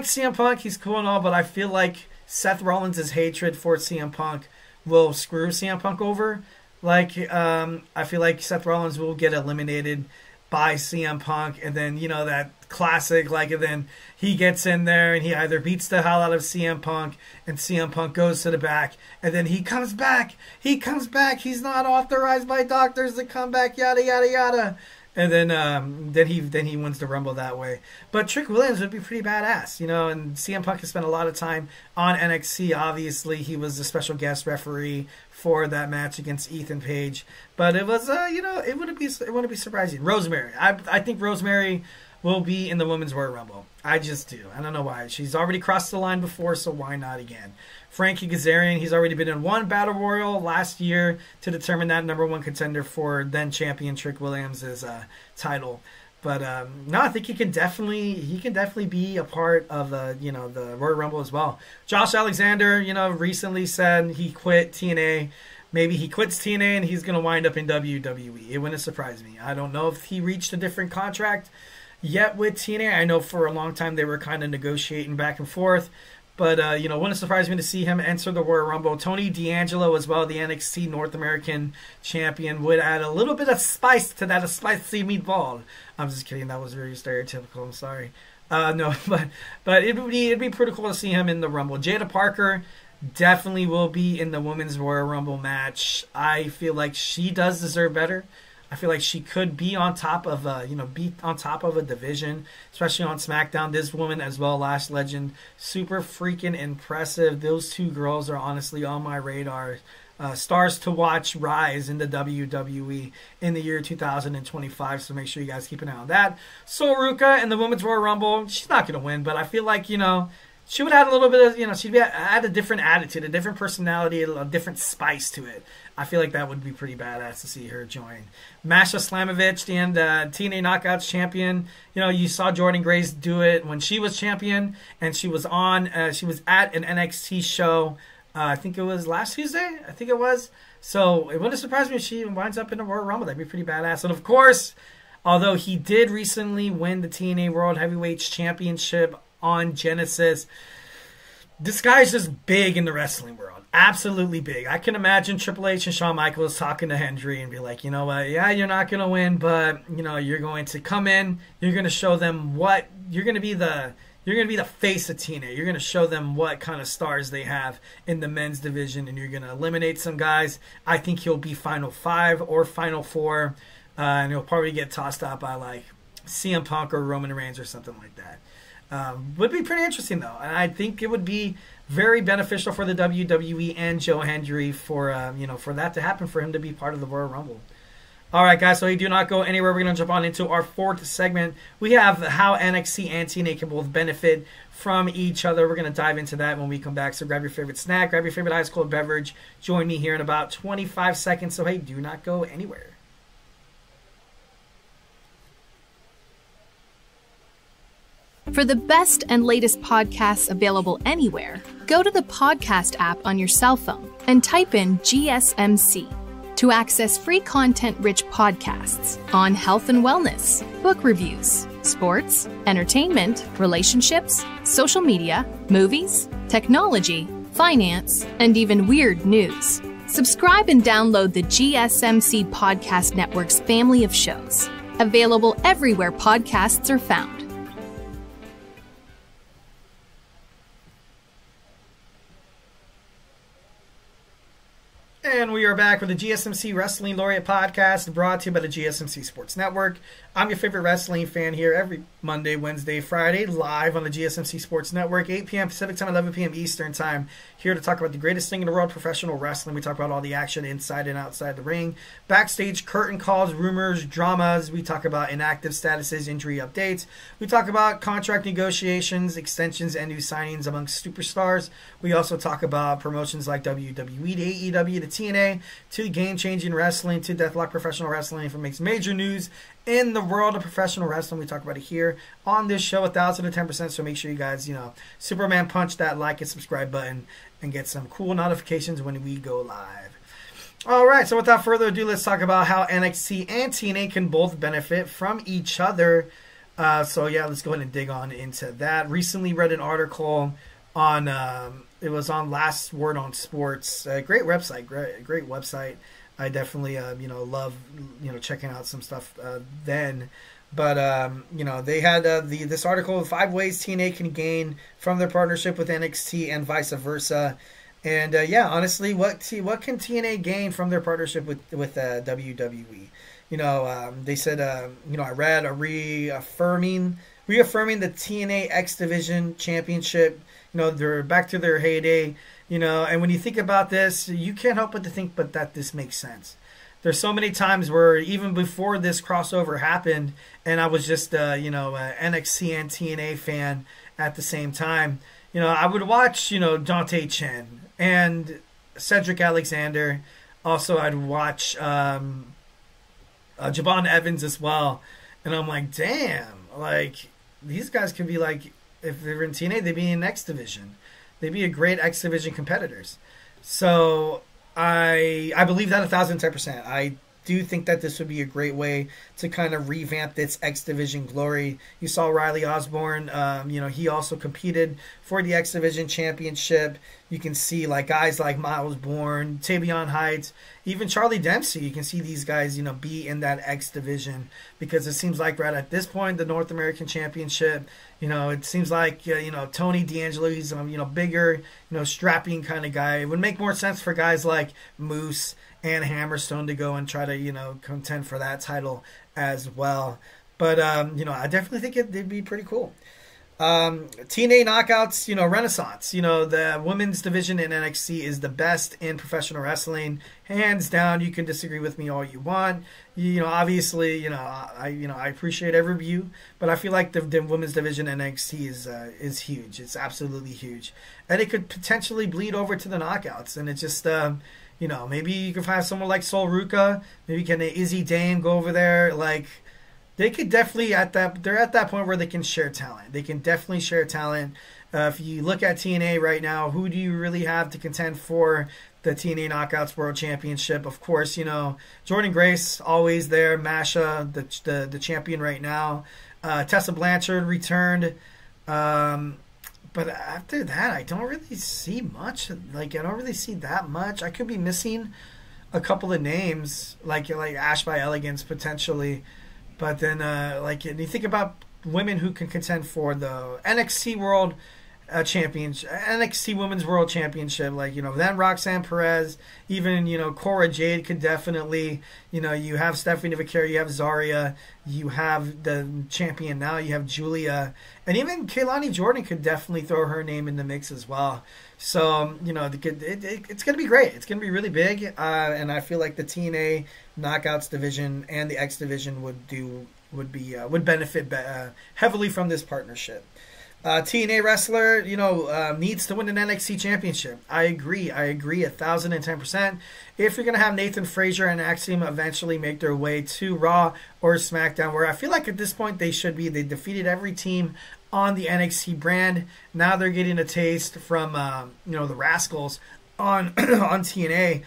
CM Punk, he's cool and all, but I feel like Seth Rollins' hatred for CM Punk will screw CM Punk over. Like, I feel like Seth Rollins will get eliminated by CM Punk, and then, that classic, like, and then he gets in there and he either beats the hell out of CM Punk and CM Punk goes to the back, and then he comes back, he's not authorized by doctors to come back, yada yada yada, and then he wins the Rumble that way. But Trick Williams would be pretty badass, and CM Punk has spent a lot of time on NXT. Obviously, he was a special guest referee for that match against Ethan Page, but it was it wouldn't be surprising. Rosemary, I think Rosemary will be in the Women's Royal Rumble. I just do. I don't know why. She's already crossed the line before, so why not again? Frankie Kazarian, he's already been in one Battle Royal last year to determine that number one contender for then champion Trick Williams' title. But no, I think he can definitely be a part of the Royal Rumble as well. Josh Alexander, recently said he quit TNA. Maybe he quits TNA and he's going to wind up in WWE. It wouldn't surprise me. I don't know if he reached a different contract yet with TNA. I know for a long time they were kind of negotiating back and forth. But, wouldn't surprise me to see him enter the Royal Rumble. Tony D'Angelo as well, the NXT North American champion, would add a little bit of spice to that, a spicy meatball. I'm just kidding. That was very stereotypical. I'm sorry. No, but it'd be pretty cool to see him in the Rumble. Jada Parker definitely will be in the Women's Royal Rumble match. I feel like she does deserve better. I feel like she could be on top of a division, especially on SmackDown. This woman as well, Lash Legend, super freaking impressive. Those two girls are honestly on my radar. Stars to watch rise in the WWE in the year 2025, so make sure you guys keep an eye on that. Sol Ruca in the Women's Royal Rumble, she's not going to win, but I feel like, she would add a little bit of, she'd add a different attitude, a different personality, a different spice to it. I feel like that would be pretty badass to see her join. Masha Slamovich, and TNA Knockouts champion. You saw Jordan Grace do it when she was champion, and she was she was at an NXT show. I think it was last Tuesday. I think it was. So it wouldn't surprise me if she winds up in a Royal Rumble. That'd be pretty badass. And of course, although he did recently win the TNA World Heavyweight Championship on Genesis, this guy's just big in the wrestling world. Absolutely big. I can imagine Triple H and Shawn Michaels talking to Hendry and be like, you know what, yeah, you're not going to win, but, you're going to come in, you're going to show them what, you're going to be the face of TNA. You're going to show them what kind of stars they have in the men's division, and you're going to eliminate some guys. I think he'll be Final 5 or Final 4, and he'll probably get tossed out by, like, CM Punk or Roman Reigns or something like that. Would be pretty interesting, though. And I think it would be very beneficial for the WWE and Joe Hendry for that to happen, for him to be part of the Royal Rumble. All right, guys, so you do not go anywhere. We're going to jump on into our fourth segment. We have how NXT and TNA can both benefit from each other. We're going to dive into that when we come back. So grab your favorite snack, grab your favorite ice cold beverage. Join me here in about 25 seconds. So, hey, do not go anywhere. For the best and latest podcasts available anywhere, go to the podcast app on your cell phone and type in GSMC to access free content-rich podcasts on health and wellness, book reviews, sports, entertainment, relationships, social media, movies, technology, finance, and even weird news. Subscribe and download the GSMC Podcast Network's family of shows, available everywhere podcasts are found. And we are back with the GSMC Wrestling Laureate Podcast, brought to you by the GSMC Sports Network. I'm your favorite wrestling fan here every Monday, Wednesday, Friday, live on the GSMC Sports Network, 8 p.m. Pacific Time, 11 p.m. Eastern Time, here to talk about the greatest thing in the world, professional wrestling. We talk about all the action inside and outside the ring, backstage curtain calls, rumors, dramas. We talk about inactive statuses, injury updates. We talk about contract negotiations, extensions, and new signings amongst superstars. We also talk about promotions like WWE to AEW to TNA to game-changing wrestling to Deathlock Professional Wrestling. If it makes major news in the world of professional wrestling, we talk about it here on this show, 1,010%. So make sure you guys, Superman punch that like and subscribe button and get some cool notifications when we go live. All right, so without further ado, let's talk about how NXT and TNA can both benefit from each other. Let's go ahead and dig on into that. Recently read an article on it was on Last Word on Sports. Great website, great website. I definitely love checking out some stuff then. But they had this article, 5 ways TNA can gain from their partnership with NXT and vice versa. And honestly, what can TNA gain from their partnership with WWE? They said I read reaffirming the TNA X Division Championship. They're back to their heyday. And when you think about this, you can't help but to think that this makes sense. There's so many times where even before this crossover happened, and I was just an NXT and TNA fan at the same time, I would watch Dante Chen and Cedric Alexander. Also, I'd watch Javon Evans as well, and I'm like, damn, like these guys could be like, if they were in TNA, they'd be in X Division. They'd be a great X Division competitors. So I believe that 1,010%. I do think that this would be a great way to kind of revamp this X Division glory. You saw Riley Osborne. He also competed for the X Division Championship. You can see like guys like Miles Bourne, Tavion Heights, even Charlie Dempsey. You can see these guys, be in that X division, because it seems like right at this point, the North American Championship, it seems like, Tony D'Angelo, he's, bigger, strapping kind of guy. It would make more sense for guys like Moose and Hammerstone to go and try to, contend for that title as well. But, I definitely think it'd be pretty cool. TNA Knockouts, Renaissance. The women's division in NXT is the best in professional wrestling, hands down. You can disagree with me all you want. Obviously, I appreciate every view, but I feel like the women's division in NXT is huge. It's absolutely huge, and it could potentially bleed over to the Knockouts. And it's just, maybe you could have someone like Sol Ruka, maybe can Izzy Dame go over there, like. They could definitely they're at that point where they can share talent. They can definitely share talent. If you look at TNA right now, who do you really have to contend for the TNA Knockouts World Championship? Of course, Jordan Grace always there. Masha, the champion right now. Tessa Blanchard returned. But after that, I don't really see much. Like, I don't really see that much. I could be missing a couple of names, like Ash by Elegance potentially. But then, you think about women who can contend for the NXT World Championship, NXT Women's World Championship, then Roxanne Perez, even, Cora Jade could definitely, you have Stephanie Vaquero, you have Zarya, you have the champion now, you have Julia, and even Kaylani Jordan could definitely throw her name in the mix as well. So, it's going to be great. It's going to be really big, and I feel like the TNA Knockouts division and the X division would benefit heavily from this partnership. TNA wrestler, needs to win an NXT championship. I agree 1,010%. If you're going to have Nathan Frazier and Axiom eventually make their way to Raw or SmackDown, where I feel like at this point they should be. They defeated every team on the NXT brand. Now they're getting a taste from, the Rascals on TNA.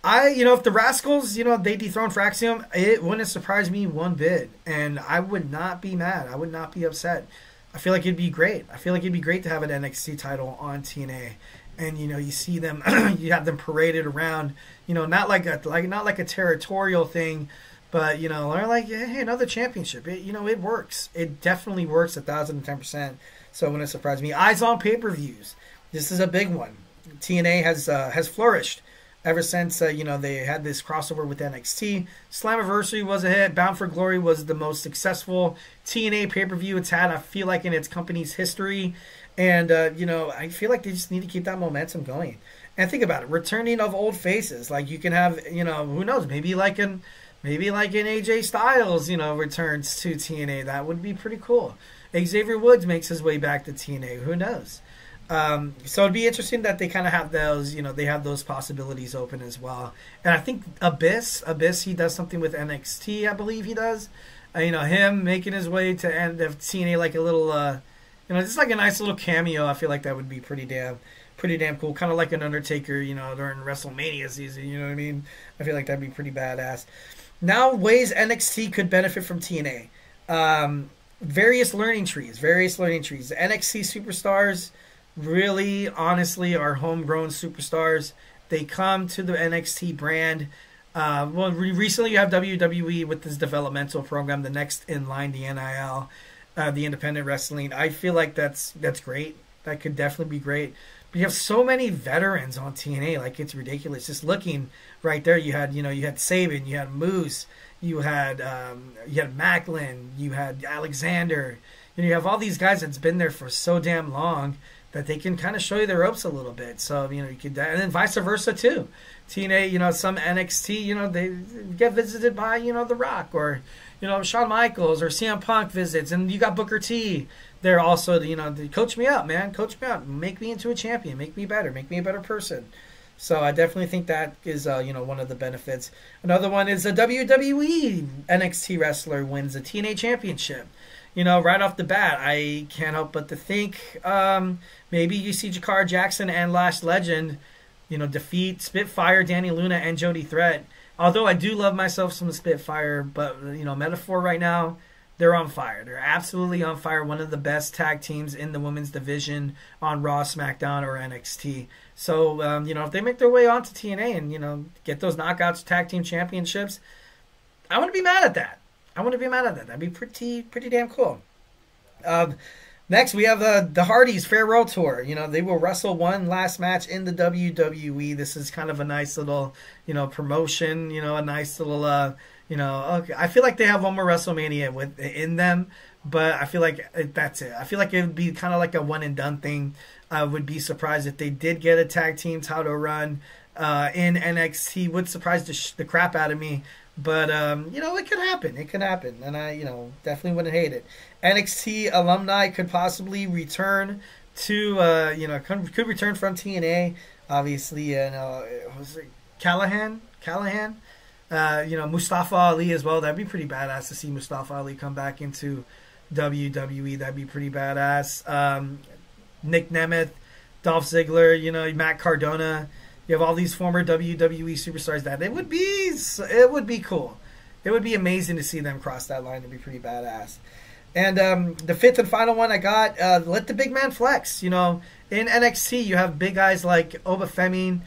If the Rascals, they dethrone Fraxium, it wouldn't surprise me one bit. And I would not be mad. I would not be upset. I feel like it'd be great. I feel like it'd be great to have an NXT title on TNA. And, you see them, you have them paraded around, not like a territorial thing, but, they're like, hey, another championship. It works. It definitely works 1,010%. So it wouldn't surprise me. Eyes on pay-per-views. This is a big one. TNA has flourished ever since, they had this crossover with NXT. Slammiversary was a hit. Bound for Glory was the most successful TNA pay-per-view it's had, I feel like, in its company's history. And, I feel like they just need to keep that momentum going. And think about it. Returning of old faces. Like, you can have, who knows, maybe like an AJ Styles, returns to TNA. That would be pretty cool. Xavier Woods makes his way back to TNA. Who knows? So it'd be interesting that they kind of have those, they have those possibilities open as well. And I think Abyss, he does something with NXT, I believe he does. Him making his way to end of TNA, like a little, just like a nice little cameo. I feel like that would be pretty damn cool. Kind of like an Undertaker, during WrestleMania season, you know what I mean? I feel like that'd be pretty badass. Now, ways NXT could benefit from TNA. Various learning trees. The NXT superstars really, honestly, are homegrown superstars. They come to the NXT brand. Recently you have WWE with this developmental program, the next in line, the NIL, the independent wrestling. I feel like that's great. That could definitely be great. But you have so many veterans on TNA, like it's ridiculous. Just looking right there, you had Saban, you had Moose, you had Macklin, you had Alexander. You have all these guys that's been there for so damn long that they can kind of show you the ropes a little bit. So, you could, and then vice versa too. TNA, some NXT, they get visited by, The Rock or, Shawn Michaels or CM Punk visits. And you got Booker T there also, to coach me up, man. Coach me up. Make me into a champion. Make me better. Make me a better person. So I definitely think that is, one of the benefits. Another one is a WWE NXT wrestler wins a TNA championship. Right off the bat, I can't help but to think maybe you see Jakara Jackson and Lash Legend, defeat Spitfire, Danny Luna, and Jody Threat. Although I do love myself some Spitfire, but, metaphor right now, they're on fire. They're absolutely on fire. One of the best tag teams in the women's division on Raw, SmackDown, or NXT. So, if they make their way onto TNA and, get those Knockouts Tag Team Championships, I wouldn't be mad at that. That'd be pretty damn cool. Next, we have the Hardys Farewell Tour. They will wrestle one last match in the WWE. This is kind of a nice little, promotion, a nice little, okay. I feel like they have one more WrestleMania in them, but I feel like that's it. I feel like it would be kind of like a one and done thing. I would be surprised if they did get a tag team title run in NXT. Would surprise the crap out of me. But, it could happen. It could happen. And I, definitely wouldn't hate it. NXT alumni could possibly return to, could return from TNA. Obviously, was it Callahan? Mustafa Ali as well. That'd be pretty badass to see Mustafa Ali come back into WWE. That'd be pretty badass. Nick Nemeth, Dolph Ziggler, Matt Cardona. You have all these former WWE superstars that it would be cool. It would be amazing to see them cross that line. It'd be pretty badass. And the fifth and final one I got, let the big man flex. In NXT, you have big guys like Obafemi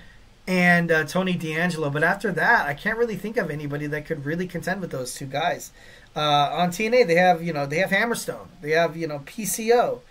and Tony D'Angelo. But after that, I can't really think of anybody that could really contend with those two guys. On TNA, they have Hammerstone. They have, PCO.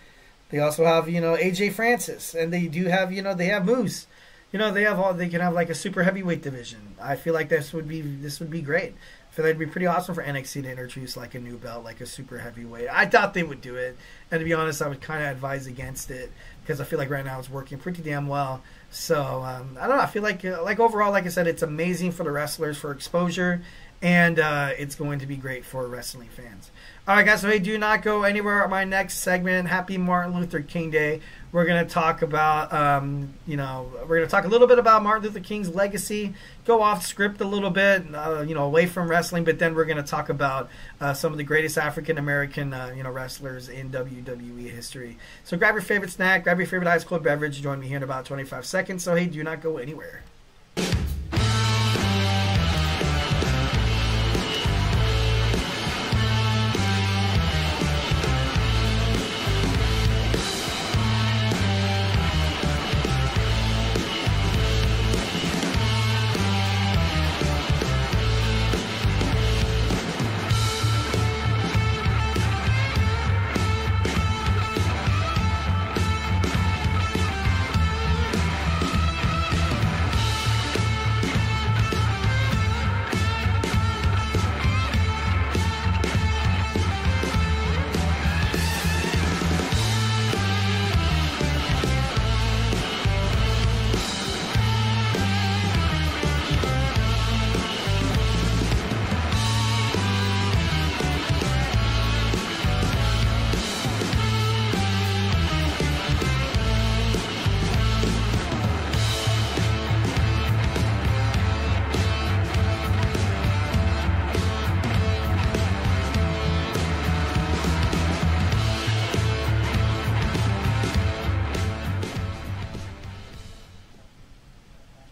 They also have, AJ Francis. And they do have, they have Moose. They can have like a super heavyweight division. I feel like this would be great. I feel like it'd be pretty awesome for NXT to introduce like a new belt, like a super heavyweight. I thought they would do it, and to be honest, I would kind of advise against it because I feel like right now it's working pretty damn well. So I don't know. I feel like overall, like I said, it's amazing for the wrestlers for exposure, and it's going to be great for wrestling fans. All right, guys. So hey, do not go anywhere. My next segment, Happy Martin Luther King Day. We're going to talk about, we're going to talk a little bit about Martin Luther King's legacy, go off script a little bit, away from wrestling, but then we're going to talk about some of the greatest African-American, wrestlers in WWE history. So grab your favorite snack, grab your favorite ice cold beverage, join me here in about 25 seconds. So, hey, do not go anywhere.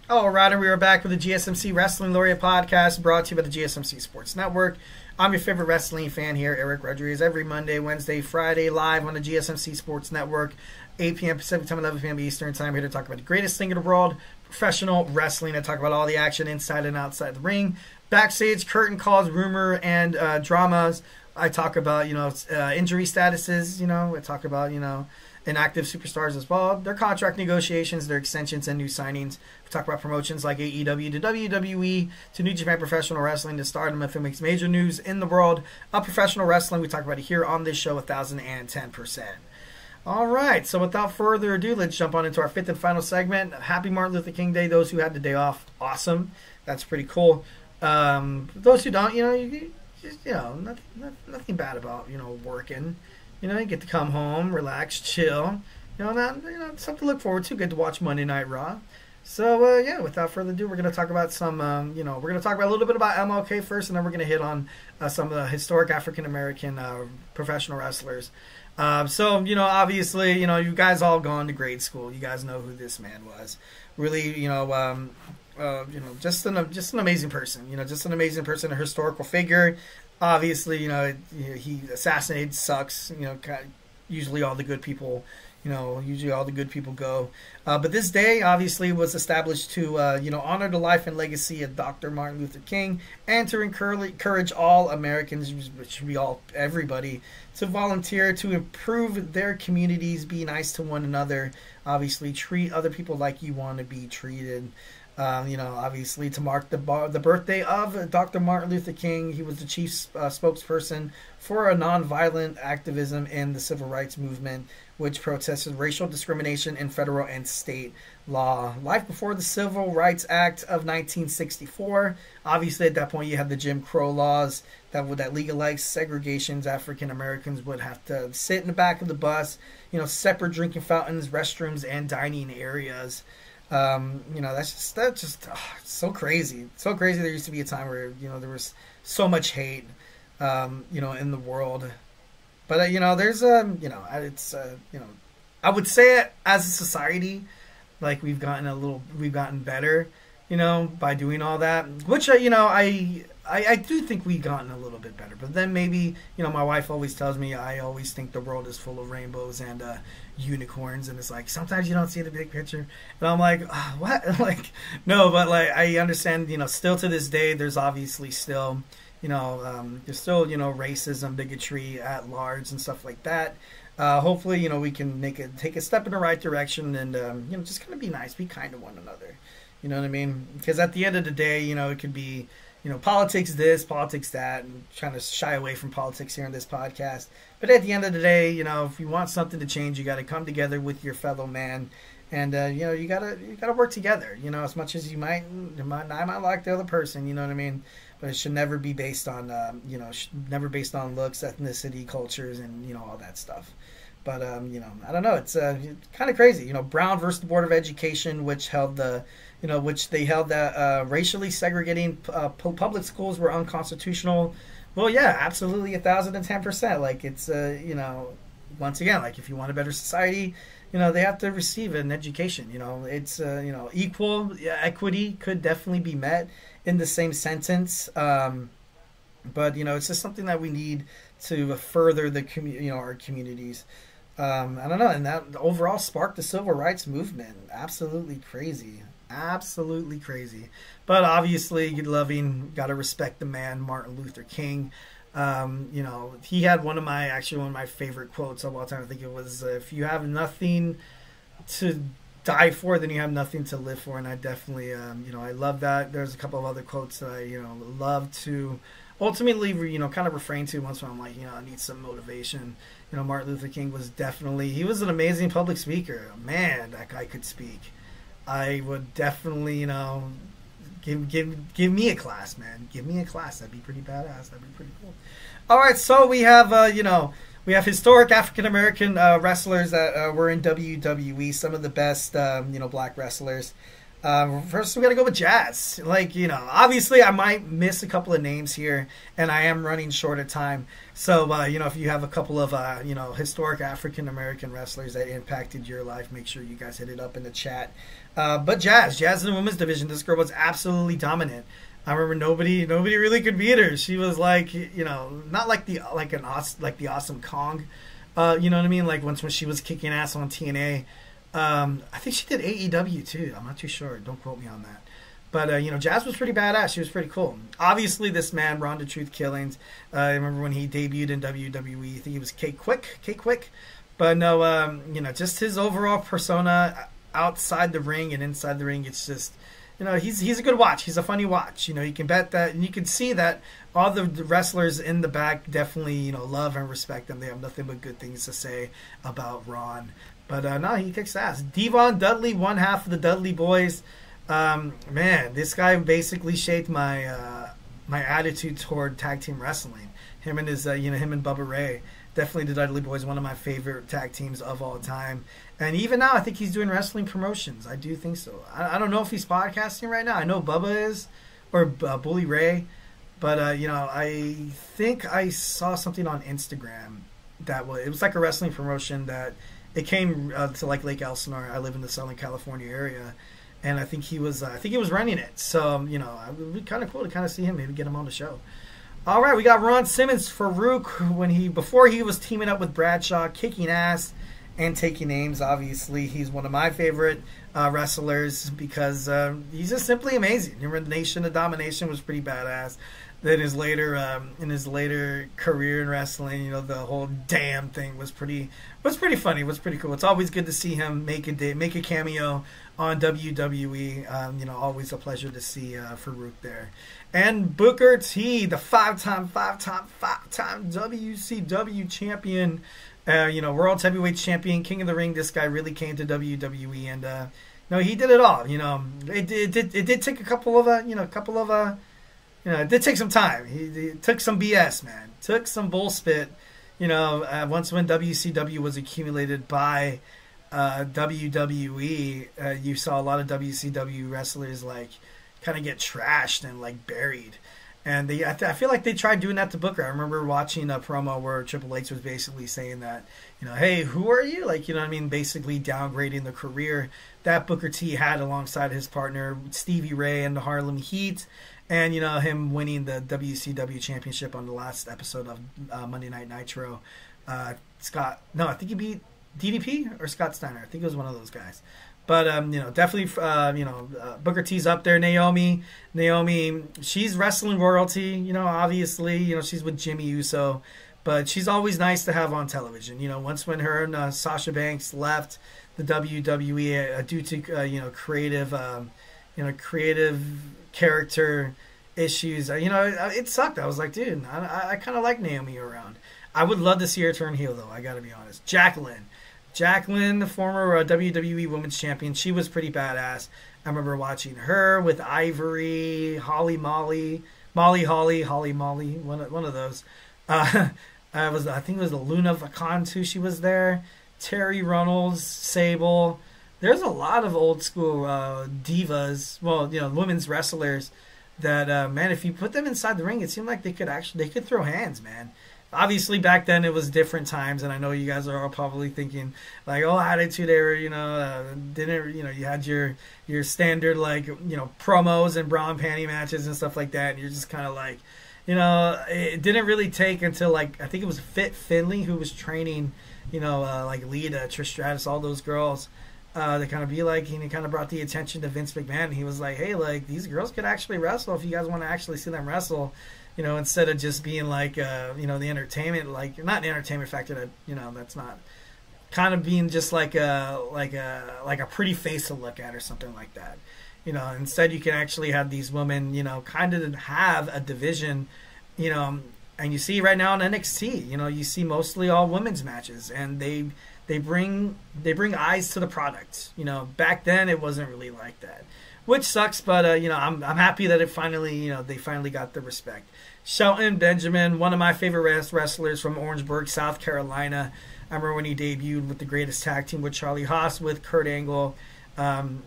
All right, and we are back with the GSMC Wrestling Laureate Podcast, brought to you by the GSMC Sports Network. I'm your favorite wrestling fan here, Eric Rodriguez, every Monday, Wednesday, Friday, live on the GSMC Sports Network, 8 p.m. Pacific Time, 11 p.m. Eastern Time. Here to talk about the greatest thing in the world, professional wrestling. I talk about all the action inside and outside the ring, backstage, curtain calls, rumor, and dramas. I talk about, injury statuses, I talk about, inactive superstars as well, their contract negotiations, their extensions, and new signings. We talk about promotions like AEW to WWE to New Japan Professional Wrestling to Stardom if it makes major news in the world of professional wrestling. We talk about it here on this show 1010%. All right, so without further ado, let's jump on into our fifth and final segment. Happy Martin Luther King Day. Those who had the day off, awesome. That's pretty cool. Those who don't, nothing bad about, working. You get to come home, relax, chill. Something to look forward to. Good to watch Monday Night Raw. So, without further ado, we're going to talk about some, we're going to talk about a little bit about MLK first, and then we're going to hit on some of the historic African-American professional wrestlers. Obviously, you guys all gone to grade school. You guys know who this man was. Really, just an amazing person. Just an amazing person, a historical figure. obviously, he assassinated sucks. Usually all the good people, go. But this day, obviously, was established to, honor the life and legacy of Dr. Martin Luther King and to encourage all Americans, which should be everybody, to volunteer to improve their communities, be nice to one another, obviously treat other people like you want to be treated. Obviously to mark the birthday of Dr. Martin Luther King. He was the chief spokesperson for a nonviolent activism in the civil rights movement, which protested racial discrimination in federal and state law. Life before the Civil Rights Act of 1964. Obviously, at that point, you had the Jim Crow laws that legalized segregations. African Americans would have to sit in the back of the bus. Separate drinking fountains, restrooms, and dining areas. That's just so crazy. So crazy. There used to be a time where there was so much hate, in the world. But there's I would say as a society, like we've gotten better, by doing all that. Which I do think we've gotten a little bit better. But then maybe my wife always tells me I always think the world is full of rainbows and unicorns, and it's like sometimes you don't see the big picture, and I'm like, what? Like, no, but like I understand. Still to this day, there's obviously still. There's still, racism, bigotry at large and stuff like that. Hopefully, we can take a step in the right direction and, just kind of be nice, be kind to one another. You know what I mean? Because at the end of the day, it could be, politics this, politics that, and trying to shy away from politics here in this podcast. But at the end of the day, if you want something to change, you got to come together with your fellow man. And, you gotta work together, as much as I might like the other person, you know what I mean? But it should never be based on, never based on looks, ethnicity, cultures, and, all that stuff. But, I don't know. It's kind of crazy. Brown versus the Board of Education, which held that racially segregating public schools were unconstitutional. Well, yeah, absolutely 1,010%. Like, it's, once again, like, if you want a better society, they have to receive an education. It's, equal equity could definitely be met in the same sentence. But, it's just something that we need to further the our communities. I don't know. And that overall sparked the civil rights movement. Absolutely crazy. Absolutely crazy. But obviously, got to respect the man, Martin Luther King. He had one of my favorite quotes of all time. I think it was, if you have nothing to die for, then you have nothing to live for. And I definitely, I love that. There's a couple of other quotes that I, love to ultimately, kind of refrain to once when I'm like, I need some motivation. Martin Luther King was he was an amazing public speaker. Man, that guy could speak. I would definitely, give me a class, man. Give me a class. That'd be pretty badass. That'd be pretty cool. All right, so we have, we have historic African-American wrestlers that were in WWE, some of the best, black wrestlers. First, we got to go with Jazz. Like, obviously I might miss a couple of names here, and I am running short of time. So, if you have a couple of, historic African-American wrestlers that impacted your life, make sure you guys hit it up in the chat. But Jazz in the women's division, this girl was absolutely dominant. I remember nobody really could beat her. She was like, not like the Awesome Kong, you know what I mean? Like when she was kicking ass on TNA. I think she did AEW too. I'm not too sure. Don't quote me on that. But, Jazz was pretty badass. She was pretty cool. Obviously, this man, Ron the Truth Killings, I remember when he debuted in WWE, I think he was K-Quick. But no, just his overall persona outside the ring and inside the ring, it's just, he's a good watch. He's a funny watch. You can bet that, and you can see that all the wrestlers in the back definitely, love and respect him. They have nothing but good things to say about Ron. But no, he kicks ass. Devon Dudley, one half of the Dudley Boys. Man, this guy basically shaped my my attitude toward tag team wrestling. Him and him and Bubba Ray. Definitely the Dudley Boys, one of my favorite tag teams of all time. And even now, I think he's doing wrestling promotions. I do think so. I don't know if he's podcasting right now. I know Bubba is, or Bully Ray. But, I think I saw something on Instagram that it was like a wrestling promotion that it came to like Lake Elsinore. I live in the Southern California area. And I think he was running it. So, it would be kind of cool to kind of see him, maybe get him on the show. All right, we got Ron Simmons, Farouk, before he was teaming up with Bradshaw, kicking ass and taking names. Obviously, he's one of my favorite wrestlers because he's just simply amazing. Remember, the Nation of Domination was pretty badass. Then in his later career in wrestling, the whole damn thing was pretty funny. Was pretty cool. It's always good to see him make a cameo on WWE. Always a pleasure to see Farouk there. And Booker T, the five-time WCW champion, World Heavyweight Champion, King of the Ring. This guy really came to WWE, and he did it all. It did take a couple of it did take some time. He took some BS, man. Took some bullspit. Once when WCW was accumulated by WWE, you saw a lot of WCW wrestlers kind of get trashed and buried. And I feel like they tried doing that to Booker. I remember watching a promo where Triple H was basically saying that, hey, who are you? Basically downgrading the career that Booker T had alongside his partner Stevie Ray and the Harlem Heat. And, him winning the WCW championship on the last episode of Monday Night Nitro. I think he beat DDP or Scott Steiner. I think it was one of those guys. But, definitely, Booker T's up there. Naomi, she's wrestling royalty, obviously. She's with Jimmy Uso. But she's always nice to have on television. Once when her and Sasha Banks left the WWE due to, creative character issues, it sucked. I was like, dude, I kind of like Naomi around. I would love to see her turn heel, though. I got to be honest. Jacqueline, the former WWE Women's Champion, she was pretty badass. I remember watching her with Ivory, Holly Molly, one of those. I think it was the Luna Vachon too. She was there. Terry Runnels, Sable. There's a lot of old school divas. Well, women's wrestlers that man, if you put them inside the ring, it seemed like they could throw hands, man. Obviously, back then it was different times, and I know you guys are all probably thinking oh, Attitude Era, you had your standard promos and bra and panty matches and stuff like that, and you're just kind of it didn't really take until I think it was Fit Finley who was training, Lita, Trish Stratus, all those girls. They kind of he kind of brought the attention to Vince McMahon. He was like, hey, these girls could actually wrestle if you guys want to actually see them wrestle. Instead of just being the entertainment, not the entertainment factor that, that's not kind of being just like a pretty face to look at or something like that. Instead you can actually have these women, kind of have a division, and you see right now in NXT, you see mostly all women's matches, and they bring eyes to the product. Back then it wasn't really like that, which sucks, but I'm happy that it finally, they finally got the respect. Shelton Benjamin, one of my favorite wrestlers from Orangeburg, South Carolina. I remember when he debuted with the Greatest Tag Team with Charlie Haas, with Kurt Angle.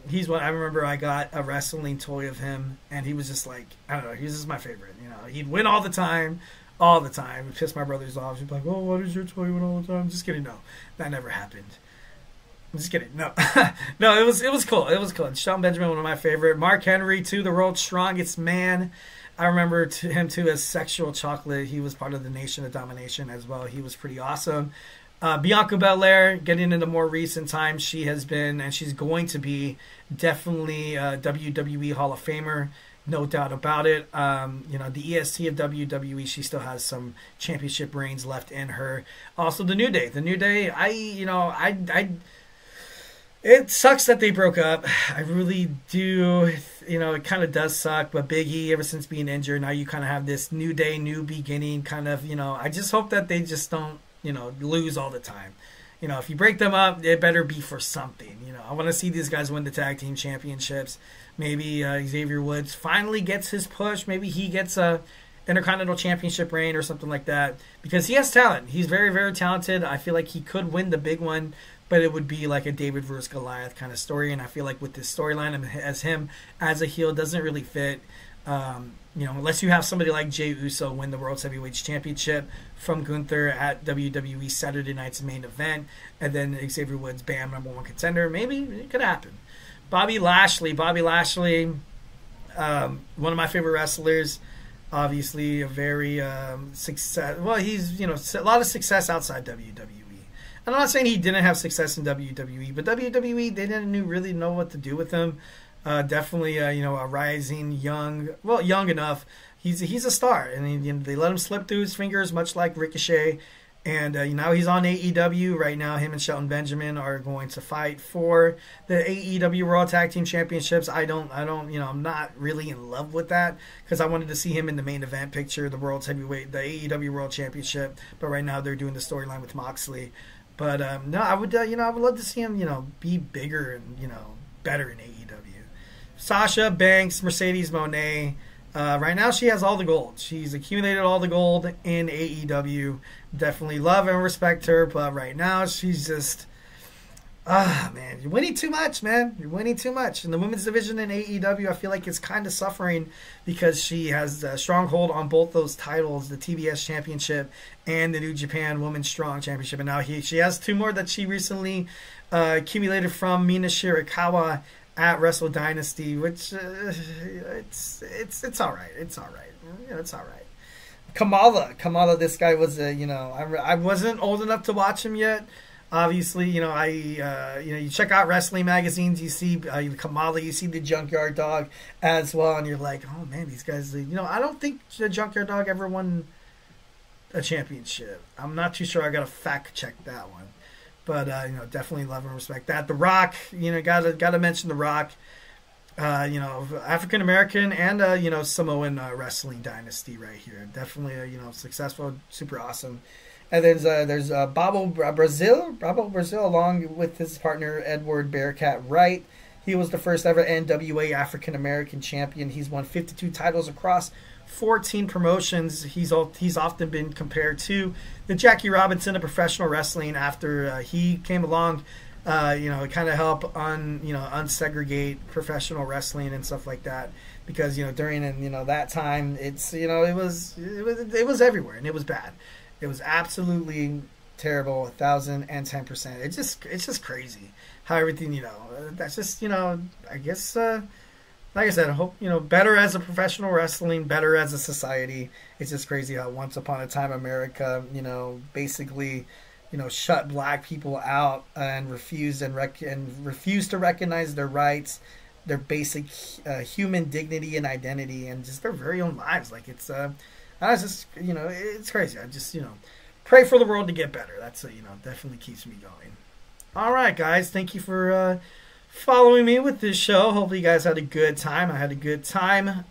He's one. I remember I got a wrestling toy of him, and he was just I don't know, he was just my favorite. He'd win all the time. It pissed my brothers off. He'd be like, oh, what is your toy win all the time? Just kidding. No, that never happened. I'm just kidding. No, no, it was cool. It was cool. And Shelton Benjamin, one of my favorite. Mark Henry, too, the world's strongest man. I remember him, too, as Sexual Chocolate. He was part of the Nation of Domination as well. He was pretty awesome. Bianca Belair, getting into more recent times, she has been, and she's going to be, definitely a WWE Hall of Famer. No doubt about it. The EST of WWE, she still has some championship reigns left in her. Also, the New Day. The New Day, it sucks that they broke up. I really do. It kind of does suck. But Big E, ever since being injured, now you kind of have this New Day, new beginning kind of, I just hope that they just don't, lose all the time. If you break them up, it better be for something. I want to see these guys win the tag team championships. Maybe Xavier Woods finally gets his push. Maybe he gets a Intercontinental Championship reign or something like that. Because he has talent. He's very, very talented. I feel like he could win the big one, but it would be like a David versus Goliath kind of story. And I feel like with this storyline as him as a heel doesn't really fit. Unless you have somebody like Jey Uso win the World Heavyweight Championship from Gunther at WWE Saturday Night's main event, and then Xavier Woods, bam, #1 contender. Maybe it could happen. Bobby Lashley, one of my favorite wrestlers. Obviously, a very success. Well, he's a lot of success outside WWE. And I'm not saying he didn't have success in WWE, but WWE, they didn't really know what to do with him. Definitely, a rising young enough. He's a star, and they let him slip through his fingers, much like Ricochet. And now he's on AEW right now. Him and Shelton Benjamin are going to fight for the AEW World Tag Team Championships. I'm not really in love with that because I wanted to see him in the main event picture, the World's Heavyweight, the AEW World Championship. But right now they're doing the storyline with Moxley. But no, I would love to see him, be bigger and better in AEW. Sasha Banks, Mercedes Moné. Right now she has all the gold. She's accumulated all the gold in AEW. Definitely love and respect her, but right now she's just man, you're winning too much, man. You're winning too much. In the women's division in AEW, I feel like it's kind of suffering because she has a strong hold on both those titles, the TBS Championship and the New Japan Women's Strong Championship. And now she has 2 more that she recently accumulated from Mina Shirakawa at Wrestle Dynasty, which it's all right. It's all right. It's all right. Kamala, this guy was I wasn't old enough to watch him yet. Obviously, you check out wrestling magazines, you see Kamala, you see the Junkyard Dog as well, and you're like, oh man, these guys, I don't think the Junkyard Dog ever won a championship. I'm not too sure. I got to fact check that one. But, definitely love and respect that. The Rock, gotta mention The Rock. African-American and, Samoan wrestling dynasty right here. Definitely, successful, super awesome. And there's Babo Brazil along with his partner Edward Bearcat Wright. He was the first ever NWA African-American champion. He's won 52 titles across 14 promotions. He's often been compared to the Jackie Robinson of professional wrestling after he came along, kind of help unsegregate professional wrestling and stuff like that. Because during that time, it was everywhere and it was bad. It was absolutely terrible, 1,010%. It's just crazy how everything that's just I guess. Like I said, I hope, better as a professional wrestling, better as a society. It's just crazy how once upon a time America, basically, shut black people out and refused to recognize their rights, their basic human dignity and identity, and just their very own lives. Like it's crazy. I just, pray for the world to get better. That's, definitely keeps me going. All right, guys. Thank you for following me with this show. Hopefully you guys had a good time. I had a good time.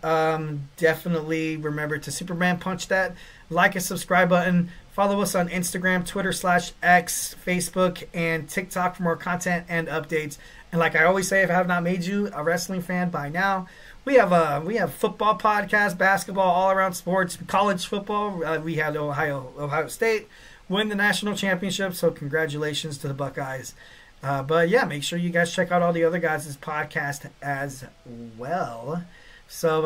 Definitely remember to Superman punch that like and subscribe button. Follow us on Instagram, Twitter /X, Facebook, and TikTok for more content and updates. And like I always say, if I have not made you a wrestling fan by now, we have football podcast, basketball, all around sports, college football. We had Ohio State win the national championship, so congratulations to the Buckeyes. But yeah, make sure you guys check out all the other guys' podcast as well. So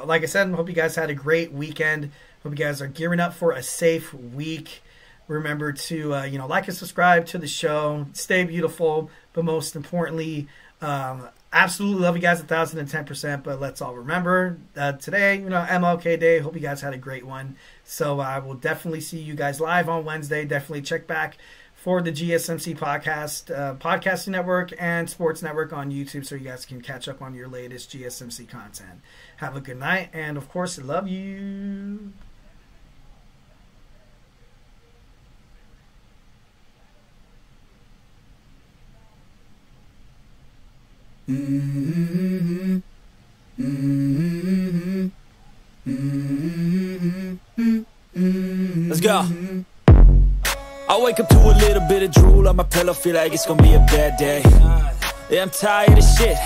like I said, hope you guys had a great weekend. Hope you guys are gearing up for a safe week. Remember to like and subscribe to the show. Stay beautiful, but most importantly, absolutely love you guys 1,010%. But let's all remember today, MLK Day. Hope you guys had a great one. So I will definitely see you guys live on Wednesday. Definitely check back for the GSMC podcast, podcasting network and sports network on YouTube, so you guys can catch up on your latest GSMC content. Have a good night, and of course, love you. Mm-hmm. Mm-hmm. Mm-hmm. Let's go. I wake up to a little bit of drool on my pillow, feel like it's gonna be a bad day. Yeah, I'm tired of shit.